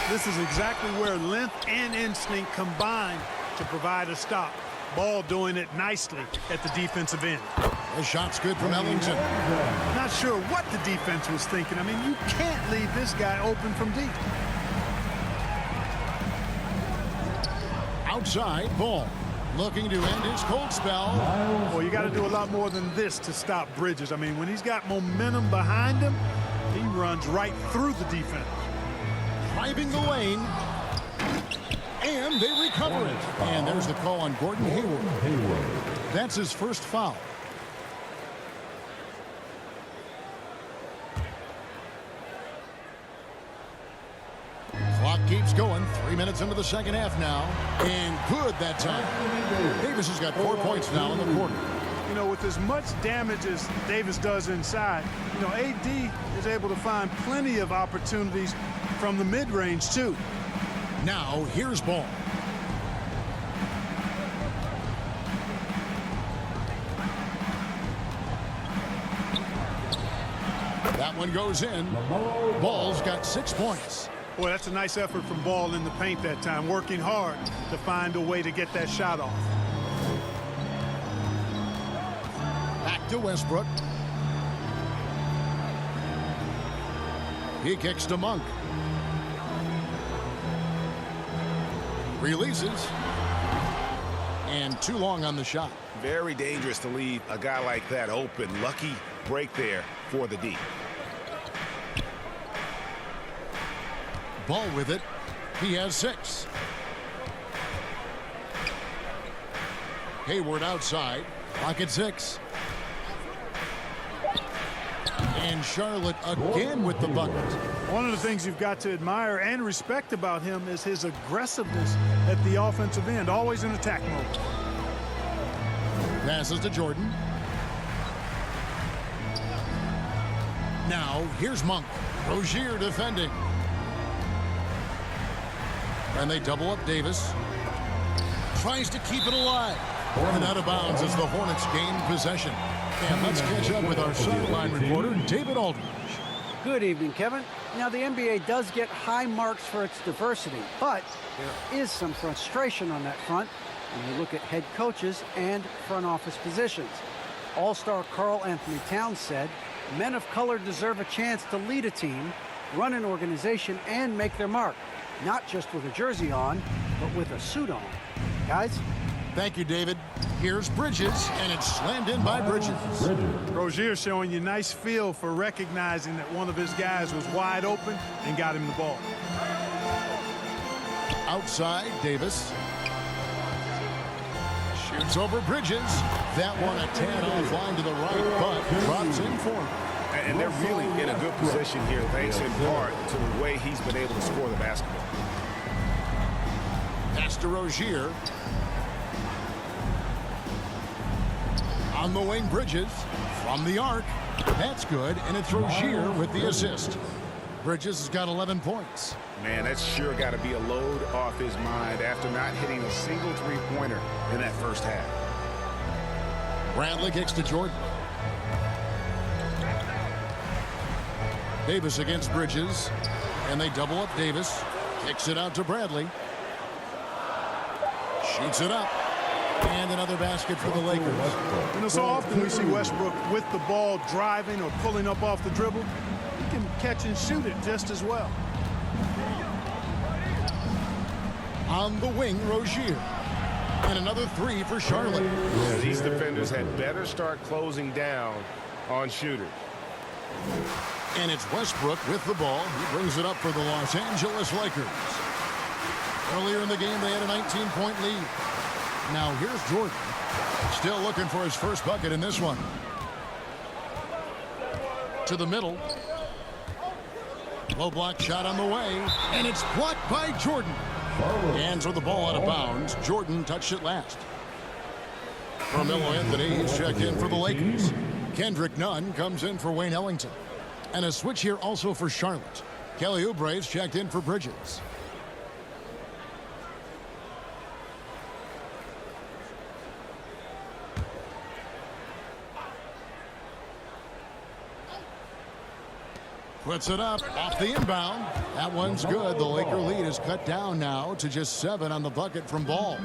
This is exactly where length and instinct combine to provide a stop. Ball doing it nicely at the defensive end. The shot's good from Ellington. Not sure what the defense was thinking. I mean, you can't leave this guy open from deep. Outside, Ball. Looking to end his cold spell. Well, you got to do a lot more than this to stop Bridges. I mean, when he's got momentum behind him, he runs right through the defense. Driving the lane. And they recover it. And there's the call on Gordon Hayward. That's his first foul. Clock keeps going. 3 minutes into the second half now. And good that time. Davis has got 4 points now in the quarter. You know, with as much damage as Davis does inside, you know, AD is able to find plenty of opportunities from the mid-range, too. Now, here's Ball. That one goes in. Ball's got 6 points. Boy, that's a nice effort from Ball in the paint that time, working hard to find a way to get that shot off. Back to Westbrook. He kicks to Monk. Releases. And too long on the shot. Very dangerous to leave a guy like that open. Lucky break there for the D. Ball with it. He has 6. Hayward outside. Clock at 6. And Charlotte again with the bucket. One of the things you've got to admire and respect about him is his aggressiveness at the offensive end, always in attack mode. Passes to Jordan. Now, here's Monk. Rozier defending. And they double up Davis. Tries to keep it alive. And out of bounds as the Hornets gain possession. And let's catch up with our sideline reporter, David Aldridge. Good evening, Kevin. Now, the NBA does get high marks for its diversity, but there is some frustration on that front when you look at head coaches and front office positions. All-star Karl Anthony Towns said, men of color deserve a chance to lead a team, run an organization, and make their mark. Not just with a jersey on, but with a suit on. Guys? Thank you, David. Here's Bridges, and it's slammed in by Bridges. Rozier showing you nice feel for recognizing that one of his guys was wide open and got him the ball. Outside, Davis. Shoots over Bridges. That one a tad offline to the right, but drops in for him. And they're really in a good position here, thanks in part to the way he's been able to score the basketball. Pass to Rozier. On the wing, Bridges from the arc. That's good, and it's Rozier with the assist. Bridges has got 11 points. Man, that's sure got to be a load off his mind after not hitting a single three-pointer in that first half. Bradley kicks to Jordan. Davis against Bridges, and they double up Davis. Kicks it out to Bradley. Shoots it up. And another basket for the Lakers. You know, so often we see Westbrook with the ball driving or pulling up off the dribble. He can catch and shoot it just as well. On the wing, Rozier. And another 3 for Charlotte. Yeah, these defenders had better start closing down on shooters. And it's Westbrook with the ball. He brings it up for the Los Angeles Lakers. Earlier in the game, they had a 19-point lead. Now here's Jordan. Still looking for his first bucket in this one. To the middle. Low block shot on the way. And it's blocked by Jordan. Hands with the ball out of bounds. Jordan touched it last. Carmelo Anthony is checked in for the Lakers. Kendrick Nunn comes in for Wayne Ellington. And a switch here also for Charlotte. Kelly Oubre is checked in for Bridges. Puts it up off the inbound. That one's good. The Laker lead is cut down now to just 7 on the bucket from Ball.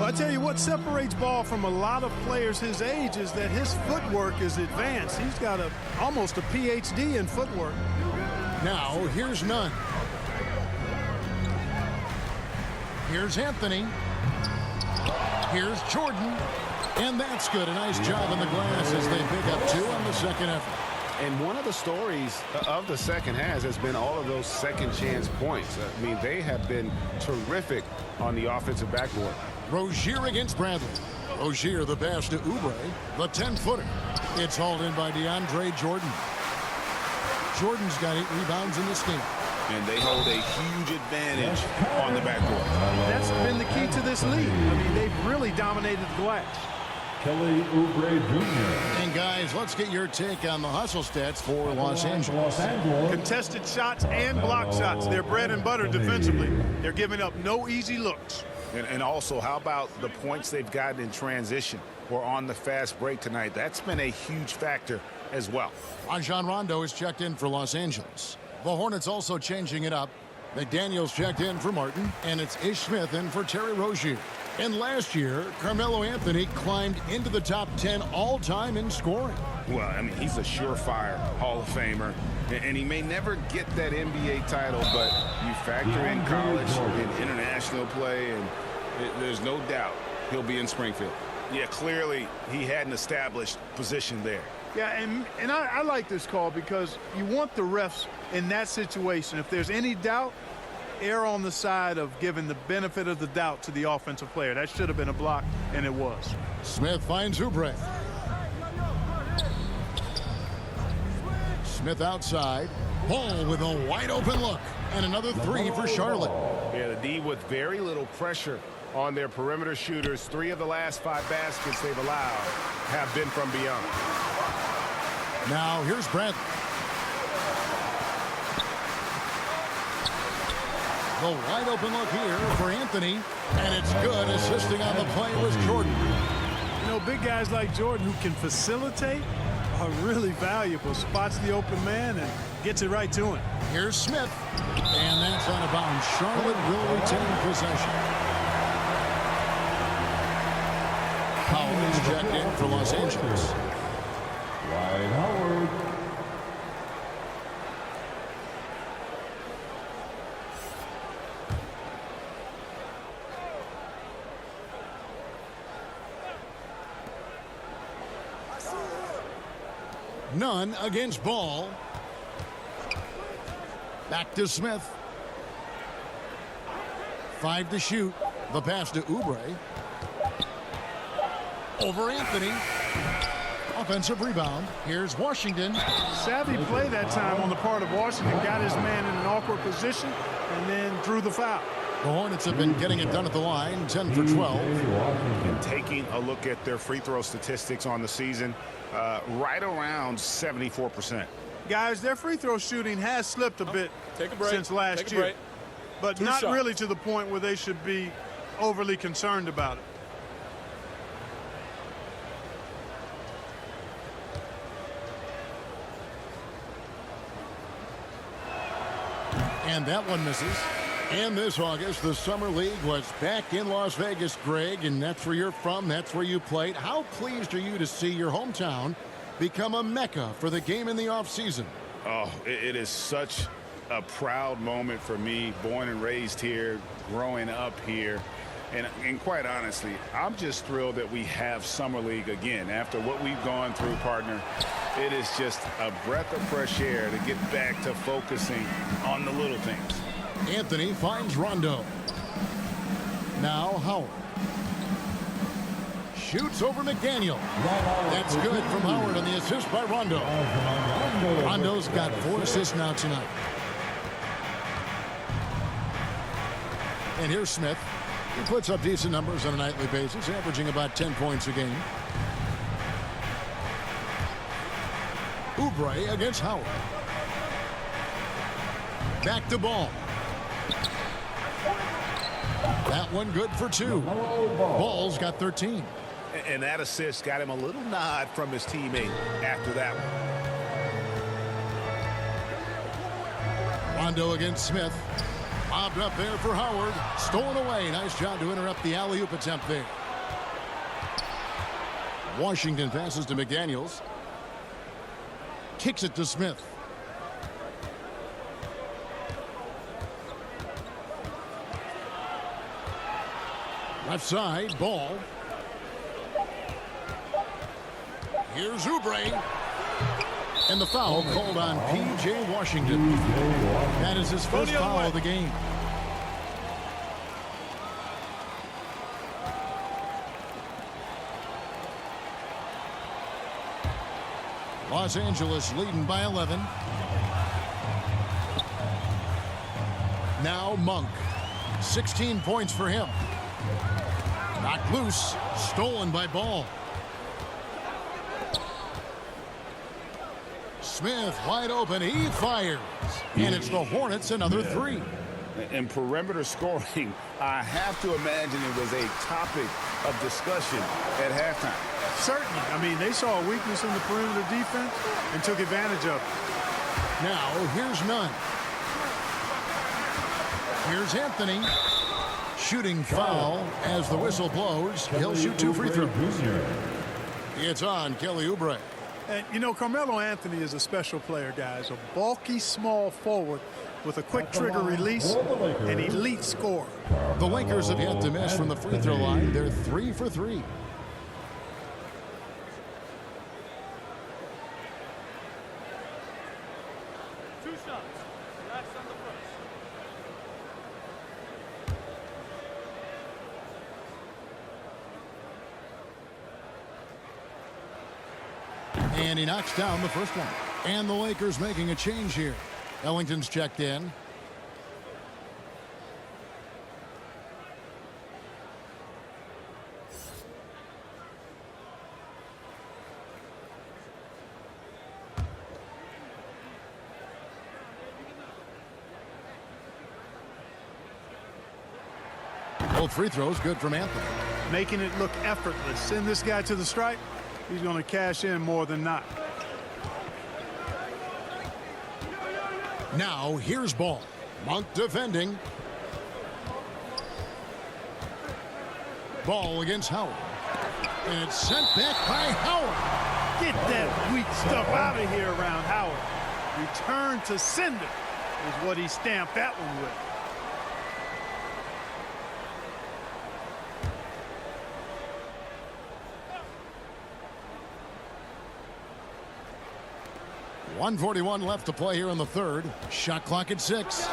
Well, I tell you what separates Ball from a lot of players his age is that his footwork is advanced. He's got almost a PhD in footwork. Now here's Nunn. Here's Anthony. Here's Jordan. And that's good. A nice job in the glass as they pick up 2 on the second effort. And one of the stories of the second half has been all of those second chance points. I mean, they have been terrific on the offensive backboard. Rozier against Bradley. Rozier the pass to Oubre. The 10-footer. It's hauled in by DeAndre Jordan. Jordan's got 8 rebounds in this game. And they hold a huge advantage on the backcourt. That's been the key to this league. I mean, they've really dominated the glass. Kelly Oubre Jr. And guys, let's get your take on the hustle stats for Los Angeles. Contested shots and block shots. They're bread and butter defensively. They're giving up no easy looks. And also, how about the points they've gotten in transition or on the fast break tonight? That's been a huge factor as well. Rajon Rondo is checked in for Los Angeles. The Hornets also changing it up. McDaniels checked in for Martin, and it's Ish Smith in for Terry Rozier. And last year, Carmelo Anthony climbed into the top 10 all-time in scoring. Well, I mean, he's a surefire Hall of Famer, and he may never get that NBA title, but you factor in college and international play, and there's no doubt he'll be in Springfield. Yeah, clearly he had an established position there. Yeah, and I like this call because you want the refs in that situation. If there's any doubt, err on the side of giving the benefit of the doubt to the offensive player. That should have been a block, and it was. Smith finds Oubre. Smith outside. Ball with a wide-open look. And another 3 for Charlotte. Yeah, the D with very little pressure on their perimeter shooters. 3 of the last 5 baskets they've allowed have been from beyond. Now here's Bradley. The wide open look here for Anthony, and it's good. Assisting on the play was Jordan. You know, big guys like Jordan who can facilitate are really valuable. Spots the open man and gets it right to him. Here's Smith, and that's out of bounds. Charlotte will retain possession. Howard is checked in for Los Angeles. Dwight Howard. None against Ball. Back to Smith. 5 to shoot. The pass to Oubre. Over Anthony. Offensive rebound. Here's Washington. Savvy play that time on the part of Washington. Got his man in an awkward position and then drew the foul. The Hornets have been getting it done at the line. 10 for 12. And taking a look at their free throw statistics on the season, right around 74%. Guys, their free throw shooting has slipped a bit since last year. But not really to the point where they should be overly concerned about it. And that one misses. And this August, the Summer League was back in Las Vegas, Greg, and that's where you're from. That's where you played. How pleased are you to see your hometown become a mecca for the game in the offseason? Oh, it is such a proud moment for me, born and raised here, growing up here. And quite honestly, I'm just thrilled that we have Summer League again. After what we've gone through, partner, it is just a breath of fresh air to get back to focusing on the little things. Anthony finds Rondo. Now Howard. Shoots over McDaniel. That's good from Howard on the assist by Rondo. Rondo's got 4 assists now tonight. And here's Smith. He puts up decent numbers on a nightly basis, averaging about 10 points a game. Oubre against Howard. Back to Ball. That one good for 2. Ball's got 13. And that assist got him a little nod from his teammate after that one. Rondo against Smith. Bobbed up there for Howard. Stolen away. Nice job to interrupt the alley-oop attempt there. Washington passes to McDaniels. Kicks it to Smith. Left side, Ball. Here's Oubre. And the foul called on P.J. Washington. That is his first foul of the game. Los Angeles leading by 11. Now Monk. 16 points for him. Knocked loose. Stolen by Ball. Smith wide open. He fires. And it's the Hornets another 3. In perimeter scoring, I have to imagine it was a topic of discussion at halftime. Certainly. I mean, they saw a weakness in the perimeter defense and took advantage of it. Now here's Nunn. Here's Anthony. Shooting foul as the whistle blows. He'll shoot 2 free throws. It's on Kelly Oubre. And, you know, Carmelo Anthony is a special player, guys. A bulky, small forward with a quick trigger release, an elite scorer. The Lakers have yet to miss from the free throw line. They're 3 for 3. And he knocks down the first one. And the Lakers making a change here. Ellington's checked in. Both free throws good from Anthony. Making it look effortless. Send this guy to the stripe. He's going to cash in more than not. Now here's Ball. Monk defending. Ball against Howard. And it's sent back by Howard. Get that weak stuff out of here around Howard. Return to sender is what he stamped that one with. .141 left to play here in the third. Shot clock at 6.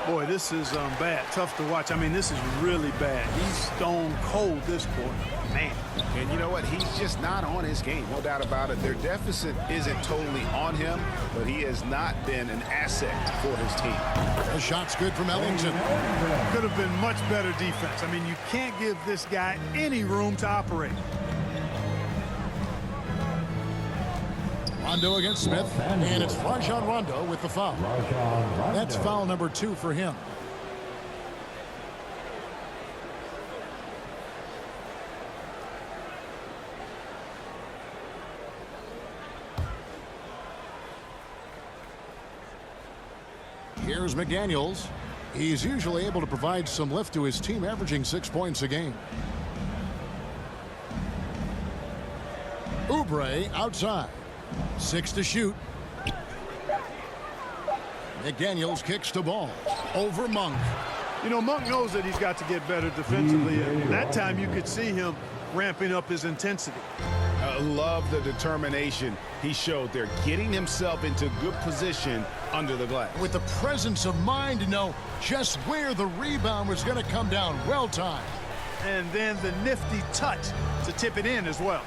Boy, this is bad. Tough to watch. I mean, this is really bad. He's stone cold this quarter. Man. And you know what? He's just not on his game. No doubt about it. Their deficit isn't totally on him, but he has not been an asset for his team. The shot's good from Ellington. Could have been much better defense. I mean, you can't give this guy any room to operate. Rondo against Smith, and it's Rajon Rondo with the foul. That's foul number 2 for him. Here's McDaniels. He's usually able to provide some lift to his team, averaging 6 points a game. Oubre outside. 6 to shoot. McDaniels kicks to Ball. Over Monk. You know, Monk knows that he's got to get better defensively. And that time you could see him ramping up his intensity. I love the determination he showed there, getting himself into good position under the glass. With the presence of mind to know just where the rebound was going to come down. Well timed. And then the nifty touch to tip it in as well.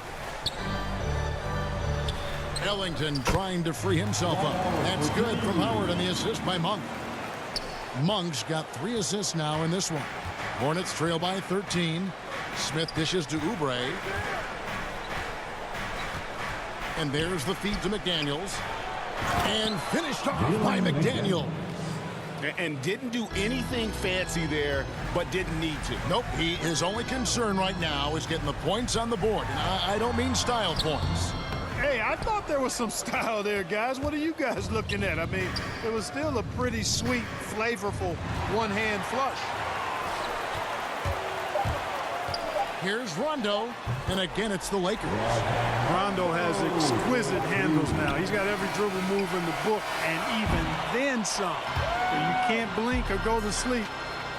Ellington trying to free himself up. That's good from Howard on the assist by Monk. Monk's got 3 assists now in this one. Hornets trail by 13. Smith dishes to Oubre. And there's the feed to McDaniels. And finished off by McDaniel. And didn't do anything fancy there, but didn't need to. Nope, his only concern right now is getting the points on the board. And I don't mean style points. Hey, I thought there was some style there, guys. What are you guys looking at? I mean, it was still a pretty sweet, flavorful one-hand flush. Here's Rondo, and again it's the Lakers. Rondo has exquisite handles now. He's got every dribble move in the book, and even then some. So you can't blink or go to sleep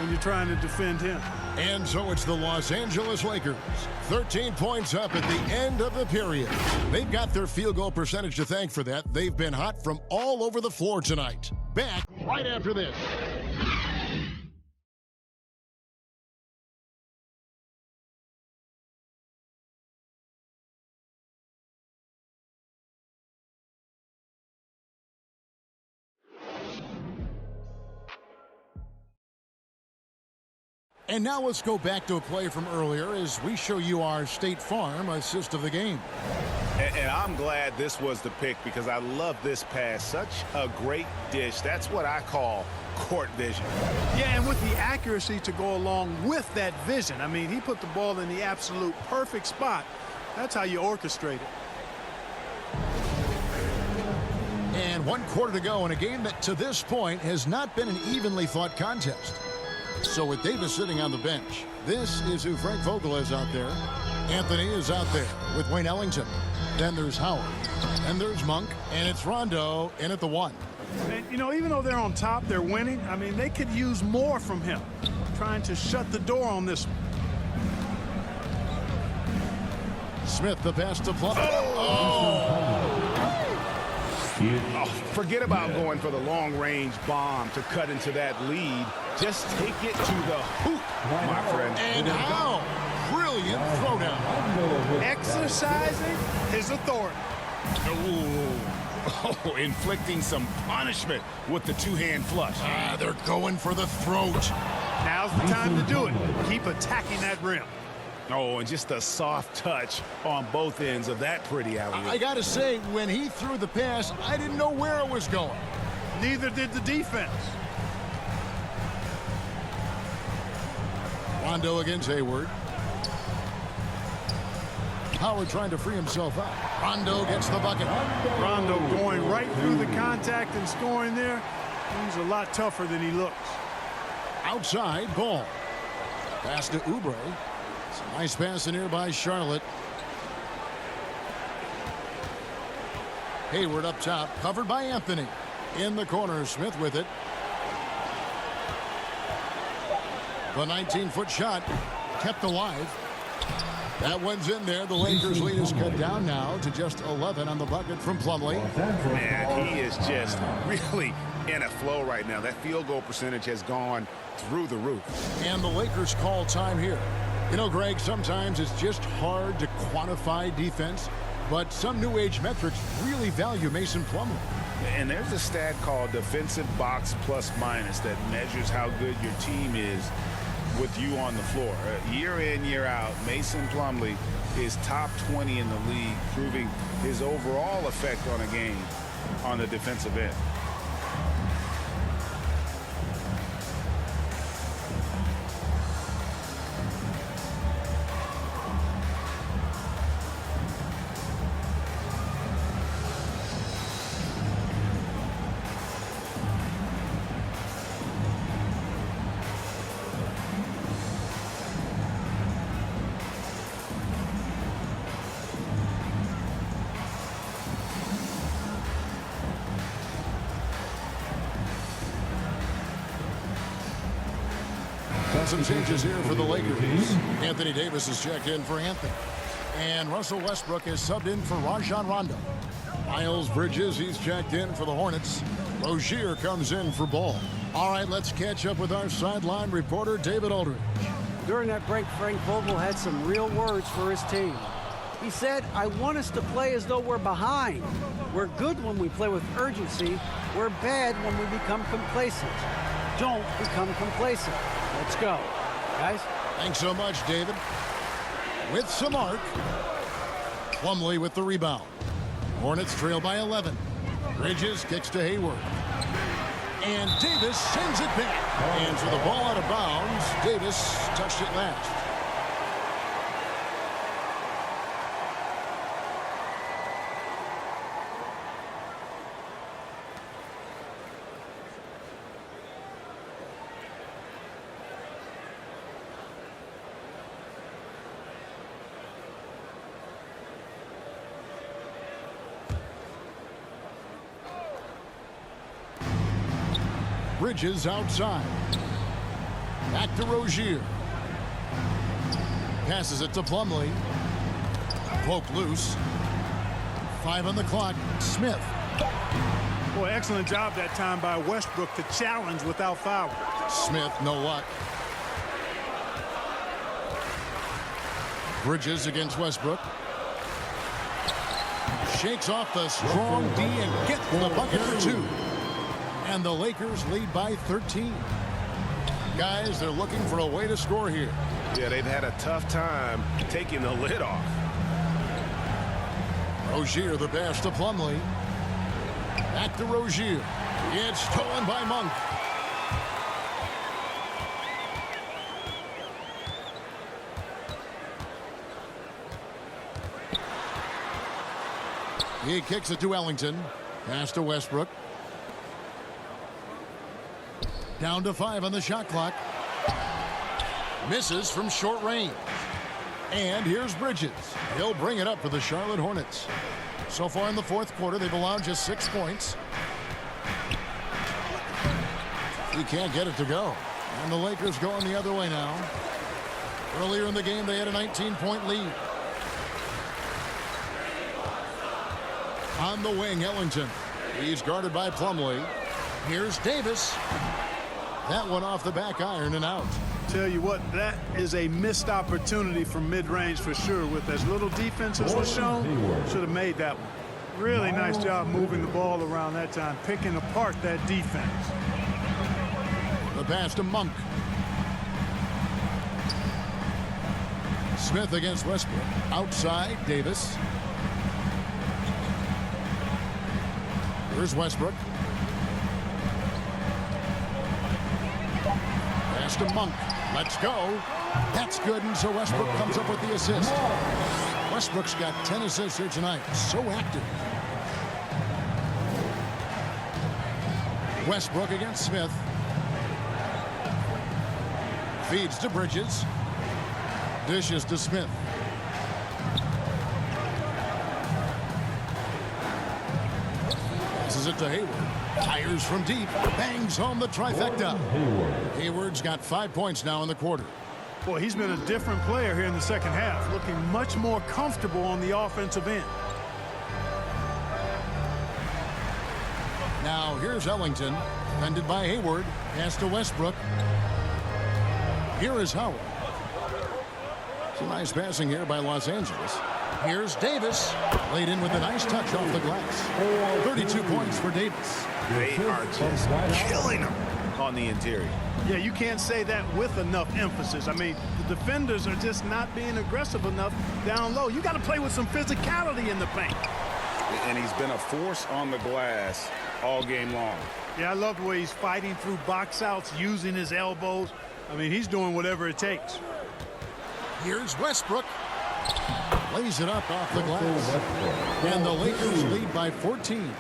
when you're trying to defend him. And so it's the Los Angeles Lakers. 13 points up at the end of the period. They've got their field goal percentage to thank for that. They've been hot from all over the floor tonight. Back right after this. And now let's go back to a play from earlier as we show you our State Farm assist of the game. And I'm glad this was the pick because I love this pass. Such a great dish. That's what I call court vision. Yeah, and with the accuracy to go along with that vision. I mean, he put the ball in the absolute perfect spot. That's how you orchestrate it. And 1 quarter to go in a game that to this point has not been an evenly fought contest. So with Davis sitting on the bench, this is who Frank Vogel is out there. Anthony is out there with Wayne Ellington. Then there's Howard. And there's Monk. And it's Rondo in at the 1. And, you know, even though they're on top, they're winning. I mean, they could use more from him. Trying to shut the door on this one. Smith, the pass to Plum. Forget about going for the long-range bomb to cut into that lead. Just take it to the hoop, my friend. And how? Brilliant throwdown. Exercising his authority. Oh, inflicting some punishment with the two-hand flush. They're going for the throat. Now's the time to do it. Keep attacking that rim. Oh, and just a soft touch on both ends of that pretty alley-oop. I got to say, when he threw the pass, I didn't know where it was going. Neither did the defense. Rondo against Hayward. Howard trying to free himself up. Rondo gets the bucket. Rondo going right through the contact and scoring there. He's a lot tougher than he looks. Outside, ball. Pass to Oubre. It's a nice pass in here by Charlotte. Hayward up top, covered by Anthony. In the corner, Smith with it. The 19-foot shot kept alive. That one's in there. The Lakers lead is cut down now to just 11 on the bucket from Plumlee. Man, he is just really in a flow right now. That field goal percentage has gone through the roof. And the Lakers call time here. You know, Greg, sometimes it's just hard to quantify defense, but some new age metrics really value Mason Plumlee. And there's a stat called defensive box plus minus that measures how good your team is with you on the floor. Year in, year out, Mason Plumlee is top 20 in the league, proving his overall effect on a game on the defensive end. Some changes here for the Lakers. Anthony Davis is checked in for Anthony. And Russell Westbrook is subbed in for Rajon Rondo. Miles Bridges, he's checked in for the Hornets. Rozier comes in for Ball. All right, let's catch up with our sideline reporter, David Aldridge. During that break, Frank Vogel had some real words for his team. He said, I want us to play as though we're behind. We're good when we play with urgency. We're bad when we become complacent. Don't become complacent. Let's go, guys. Thanks so much, David. With some arc. Plumlee with the rebound. Hornets trail by 11. Bridges kicks to Hayward. And Davis sends it back. And for the ball out of bounds, Davis touched it last. Bridges outside. Back to Rozier. Passes it to Plumlee. Poke loose. 5 on the clock. Smith. Boy, excellent job that time by Westbrook to challenge without foul. Smith, no luck. Bridges against Westbrook. Shakes off the strong D and gets the bucket for 2. And the Lakers lead by 13. Guys, they're looking for a way to score here. Yeah, they've had a tough time taking the lid off. Rozier, the pass to Plumlee. Back to Rozier. It's stolen by Monk. He kicks it to Ellington. Pass to Westbrook. Down to 5 on the shot clock. Misses from short range. And here's Bridges. He'll bring it up for the Charlotte Hornets. So far in the fourth quarter, they've allowed just 6 points. He can't get it to go. And the Lakers going the other way now. Earlier in the game, they had a 19-point lead. On the wing, Ellington. He's guarded by Plumlee. Here's Davis. That one off the back iron and out. Tell you what, that is a missed opportunity from mid-range for sure. With as little defense as was shown, should have made that one. Really nice job moving the ball around that time, picking apart that defense. The pass to Monk. Smith against Westbrook. Outside, Davis. Here's Westbrook. Pass to Monk. Let's go. That's good, and so Westbrook comes up with the assist. Westbrook's got 10 assists here tonight. So active. Westbrook against Smith. Feeds to Bridges. Dishes to Smith. Passes it to Hayward. Fires from deep. Bangs home the trifecta. Hayward's got 5 points now in the quarter. Boy, he's been a different player here in the second half, looking much more comfortable on the offensive end. Now here's Ellington. Defended by Hayward. Pass to Westbrook. Here is Howard. Some nice passing here by Los Angeles. Here's Davis. Laid in with a nice touch off the glass. 32 points for Davis. They are just killing them on the interior. Yeah, you can't say that with enough emphasis. I mean, the defenders are just not being aggressive enough down low. You got to play with some physicality in the paint. And he's been a force on the glass all game long. Yeah, I love the way he's fighting through box outs, using his elbows. I mean, he's doing whatever it takes. Here's Westbrook. Lays it up off the glass. And the Lakers lead by 14.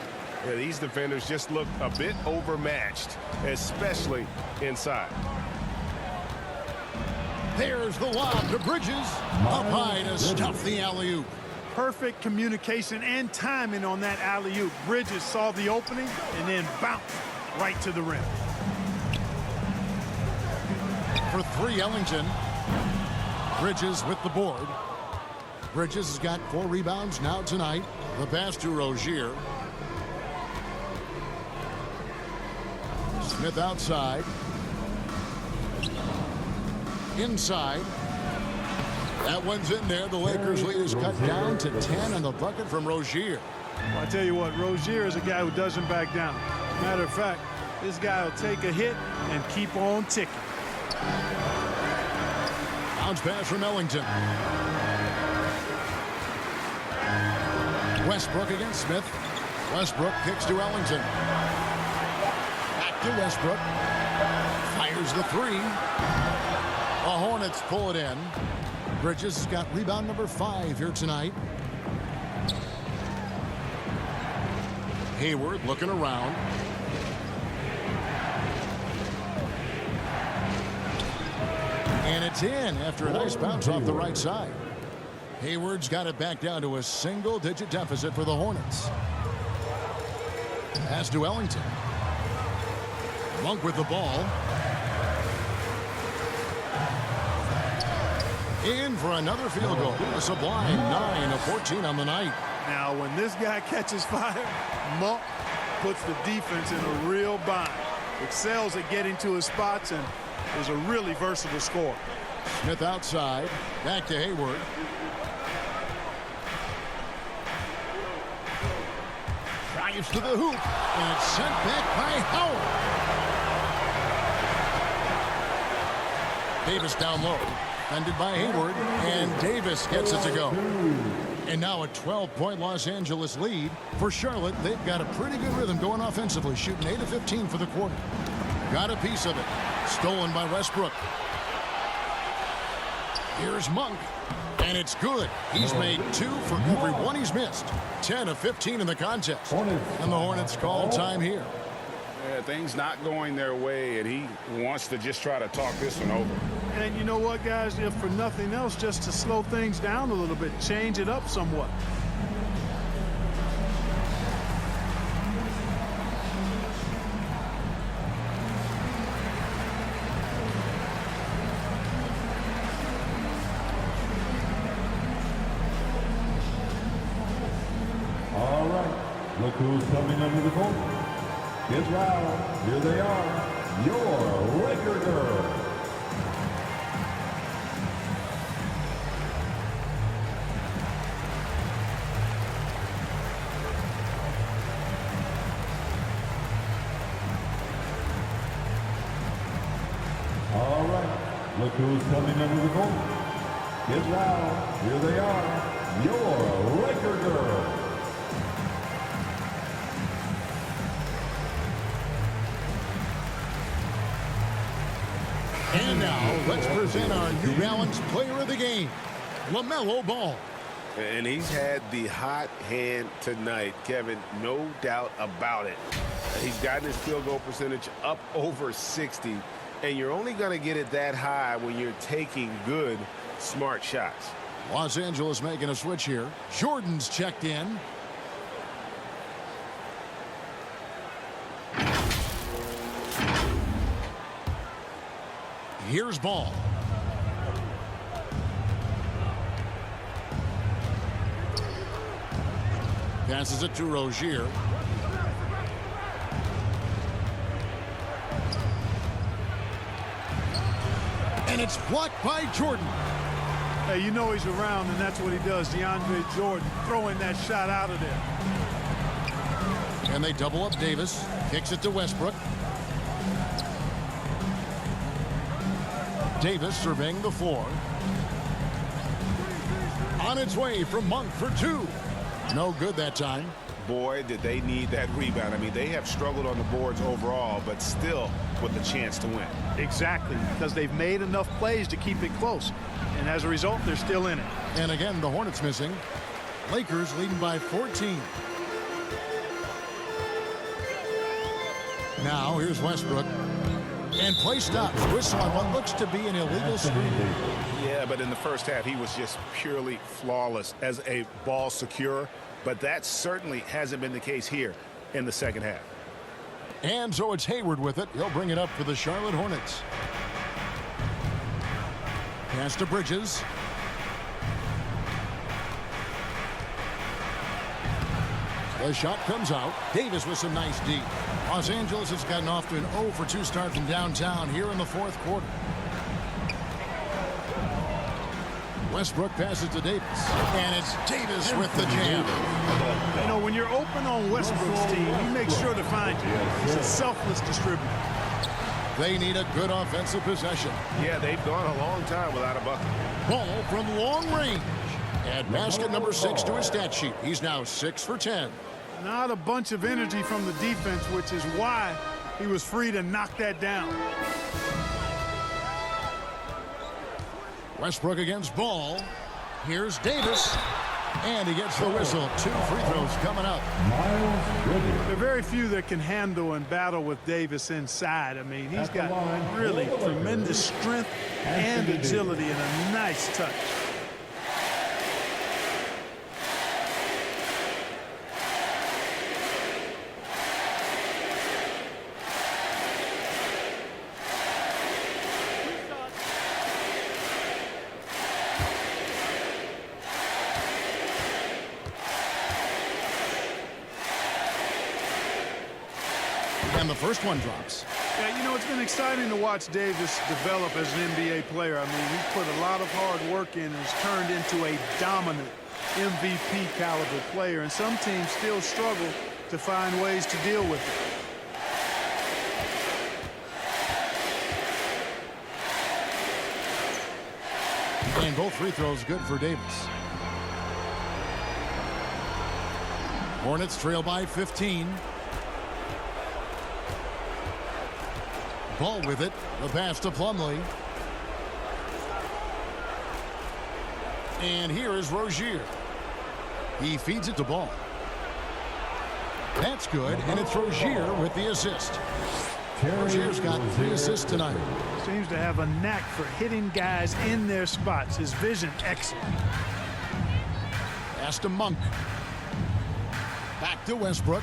Yeah, these defenders just look a bit overmatched, especially inside. There's the lob to Bridges. Up high to stuff the alley-oop. Perfect communication and timing on that alley-oop. Bridges saw the opening and then bounced right to the rim. For 3, Ellington. Bridges with the board. Bridges has got 4 rebounds now tonight. The pass to Rozier. Smith outside. Inside. That one's in there. The Lakers lead is cut down to 10 on the bucket from Rozier. Well, I tell you what, Rozier is a guy who doesn't back down. Matter of fact, this guy will take a hit and keep on ticking. Bounce pass from Ellington. Westbrook against Smith. Westbrook kicks to Ellington. Back to Westbrook. Fires the 3. The Hornets pull it in. Bridges has got rebound number 5 here tonight. Hayward looking around. And it's in after a nice bounce off the right side. Hayward's got it back down to a single-digit deficit for the Hornets. Pass to Ellington. Monk with the ball. In for another field goal. A sublime 9 of 14 on the night. Now, when this guy catches fire, Monk puts the defense in a real bind. Excels at getting to his spots and is a really versatile scorer. Smith outside. Back to Hayward. Drives to the hoop. And it's sent back by Howard. Davis down low. Defended by Hayward. And Davis gets it to go. And now a 12-point Los Angeles lead. For Charlotte, they've got a pretty good rhythm going offensively, shooting 8 of 15 for the quarter. Got a piece of it. Stolen by Westbrook. Here's Monk. And it's good. He's made 2 for every one he's missed. 10 of 15 in the contest. And the Hornets call time here. Yeah, things not going their way, and he wants to just try to talk this one over. And you know what, guys? If for nothing else, just to slow things down a little bit, change it up somewhat. All right, look who's coming under the court. Get loud. Here they are, your Laker girls. All right, look who's coming under the court. Get loud. Here they are, your Laker girls. And now, let's present our New Balance Player of the Game, LaMelo Ball. And he's had the hot hand tonight, Kevin, no doubt about it. He's gotten his field goal percentage up over 60, and you're only going to get it that high when you're taking good, smart shots. Los Angeles making a switch here. Jordan's checked in. Here's Ball. Passes it to Rozier. And it's blocked by Jordan. Hey, you know he's around, and that's what he does. DeAndre Jordan throwing that shot out of there. And they double up Davis. Kicks it to Westbrook. Davis surveying the floor. On its way from Monk for 2. No good that time. Boy, did they need that rebound. I mean, they have struggled on the boards overall, but still with a chance to win. Exactly, because they've made enough plays to keep it close. And as a result, they're still in it. And again, the Hornets missing. Lakers leading by 14. Now, here's Westbrook. And play stops. Whistle on what looks to be an illegal screen. Yeah, but in the first half, he was just purely flawless as a ball secure. But that certainly hasn't been the case here in the second half. And so it's Hayward with it. He'll bring it up for the Charlotte Hornets. Pass to Bridges. The shot comes out. Davis with some nice D. Los Angeles has gotten off to an 0 for 2 start from downtown here in the fourth quarter. Westbrook passes to Davis. And it's Davis with the jam. You know, when you're open on Westbrook's team, he makes sure to find you. He's a selfless distributor. They need a good offensive possession. Yeah, they've gone a long time without a bucket. Ball from long range. Add basket number 6 to his stat sheet. He's now 6 for 10. Not a bunch of energy from the defense, which is why he was free to knock that down. Westbrook against Ball. Here's Davis. And he gets the whistle. 2 free throws coming up. There are very few that can handle and battle with Davis inside. I mean, he's got really tremendous strength and agility and a nice touch. And the first one drops. Yeah, you know, it's been exciting to watch Davis develop as an NBA player. I mean, he's put a lot of hard work in and has turned into a dominant MVP caliber player. And some teams still struggle to find ways to deal with it. And both free throws good for Davis. Hornets trail by 15. Ball with it. The pass to Plumlee. And here is Rozier. He feeds it to Ball. That's good, and it's Rozier with the assist. Rozier's got 3 assists tonight. Seems to have a knack for hitting guys in their spots. His vision excellent. Pass to Monk. Back to Westbrook.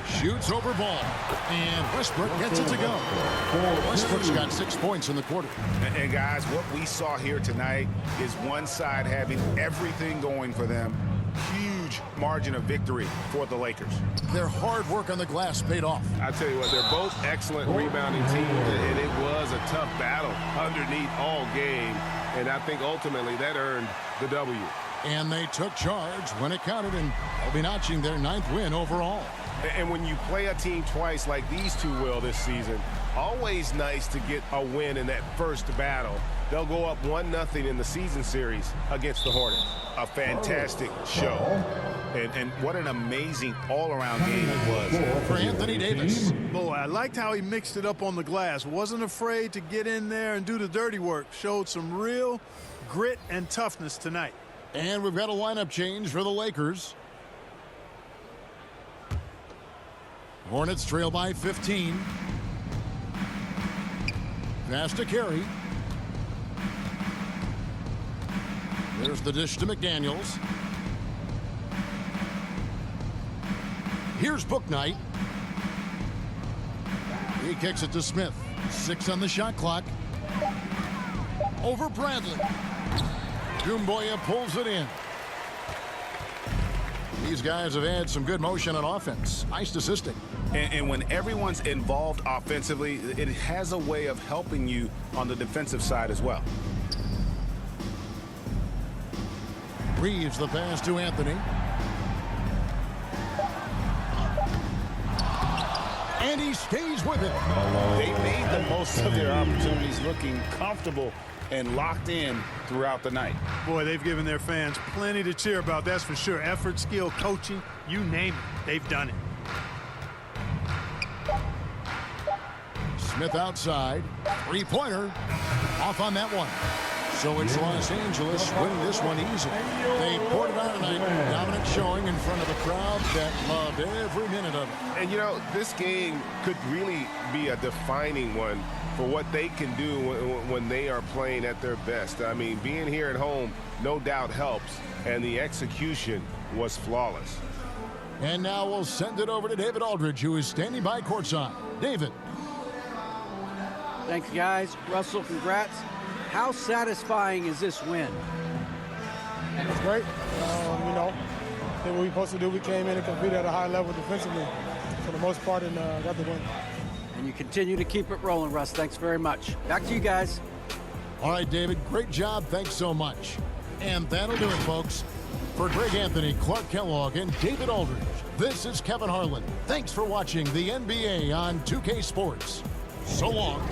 Shoots over Ball. And Westbrook gets it to go. Westbrook's got 6 points in the quarter. And guys, what we saw here tonight is one side having everything going for them. Huge margin of victory for the Lakers. Their hard work on the glass paid off. I tell you what, they're both excellent rebounding teams, and it was a tough battle underneath all game. And I think ultimately that earned the W. And they took charge when it counted, and they'll be notching their 9th win overall. And when you play a team twice like these two will this season, always nice to get a win in that first battle. They'll go up 1-0 in the season series against the Hornets. A fantastic show. And what an amazing all-around game it was. For Anthony Davis. Boy, I liked how he mixed it up on the glass. Wasn't afraid to get in there and do the dirty work. Showed some real grit and toughness tonight. And we've got a lineup change for the Lakers. Hornets trail by 15. Pass to Carey. There's the dish to McDaniels. Here's Bouknight. He kicks it to Smith. 6 on the shot clock. Over Bradley. Doumbouya pulls it in. These guys have had some good motion on offense. Nice assisting. And when everyone's involved offensively, it has a way of helping you on the defensive side as well. Reeves the pass to Anthony. And he stays with it. They made the most of their opportunities, looking comfortable and locked in throughout the night. Boy, they've given their fans plenty to cheer about, that's for sure. Effort, skill, coaching, you name it, they've done it. Smith outside. 3-pointer. Off on that one. So it's Los Angeles winning this one easy. They poured it out tonight. Dominant showing in front of a crowd that loved every minute of it. And, you know, this game could really be a defining one for what they can do when they are playing at their best. I mean, being here at home no doubt helps, and the execution was flawless. And now we'll send it over to David Aldridge, who is standing by courtside. David. Thanks, guys. Russell, congrats. How satisfying is this win? It's great. You know, did what we were supposed to do. We came in and competed at a high level defensively for the most part and got the win. And you continue to keep it rolling, Russ. Thanks very much. Back to you guys. All right, David, great job. Thanks so much. And that'll do it, folks. For Greg Anthony, Clark Kellogg, and David Aldridge, this is Kevin Harlan. Thanks for watching the NBA on 2K Sports. So long.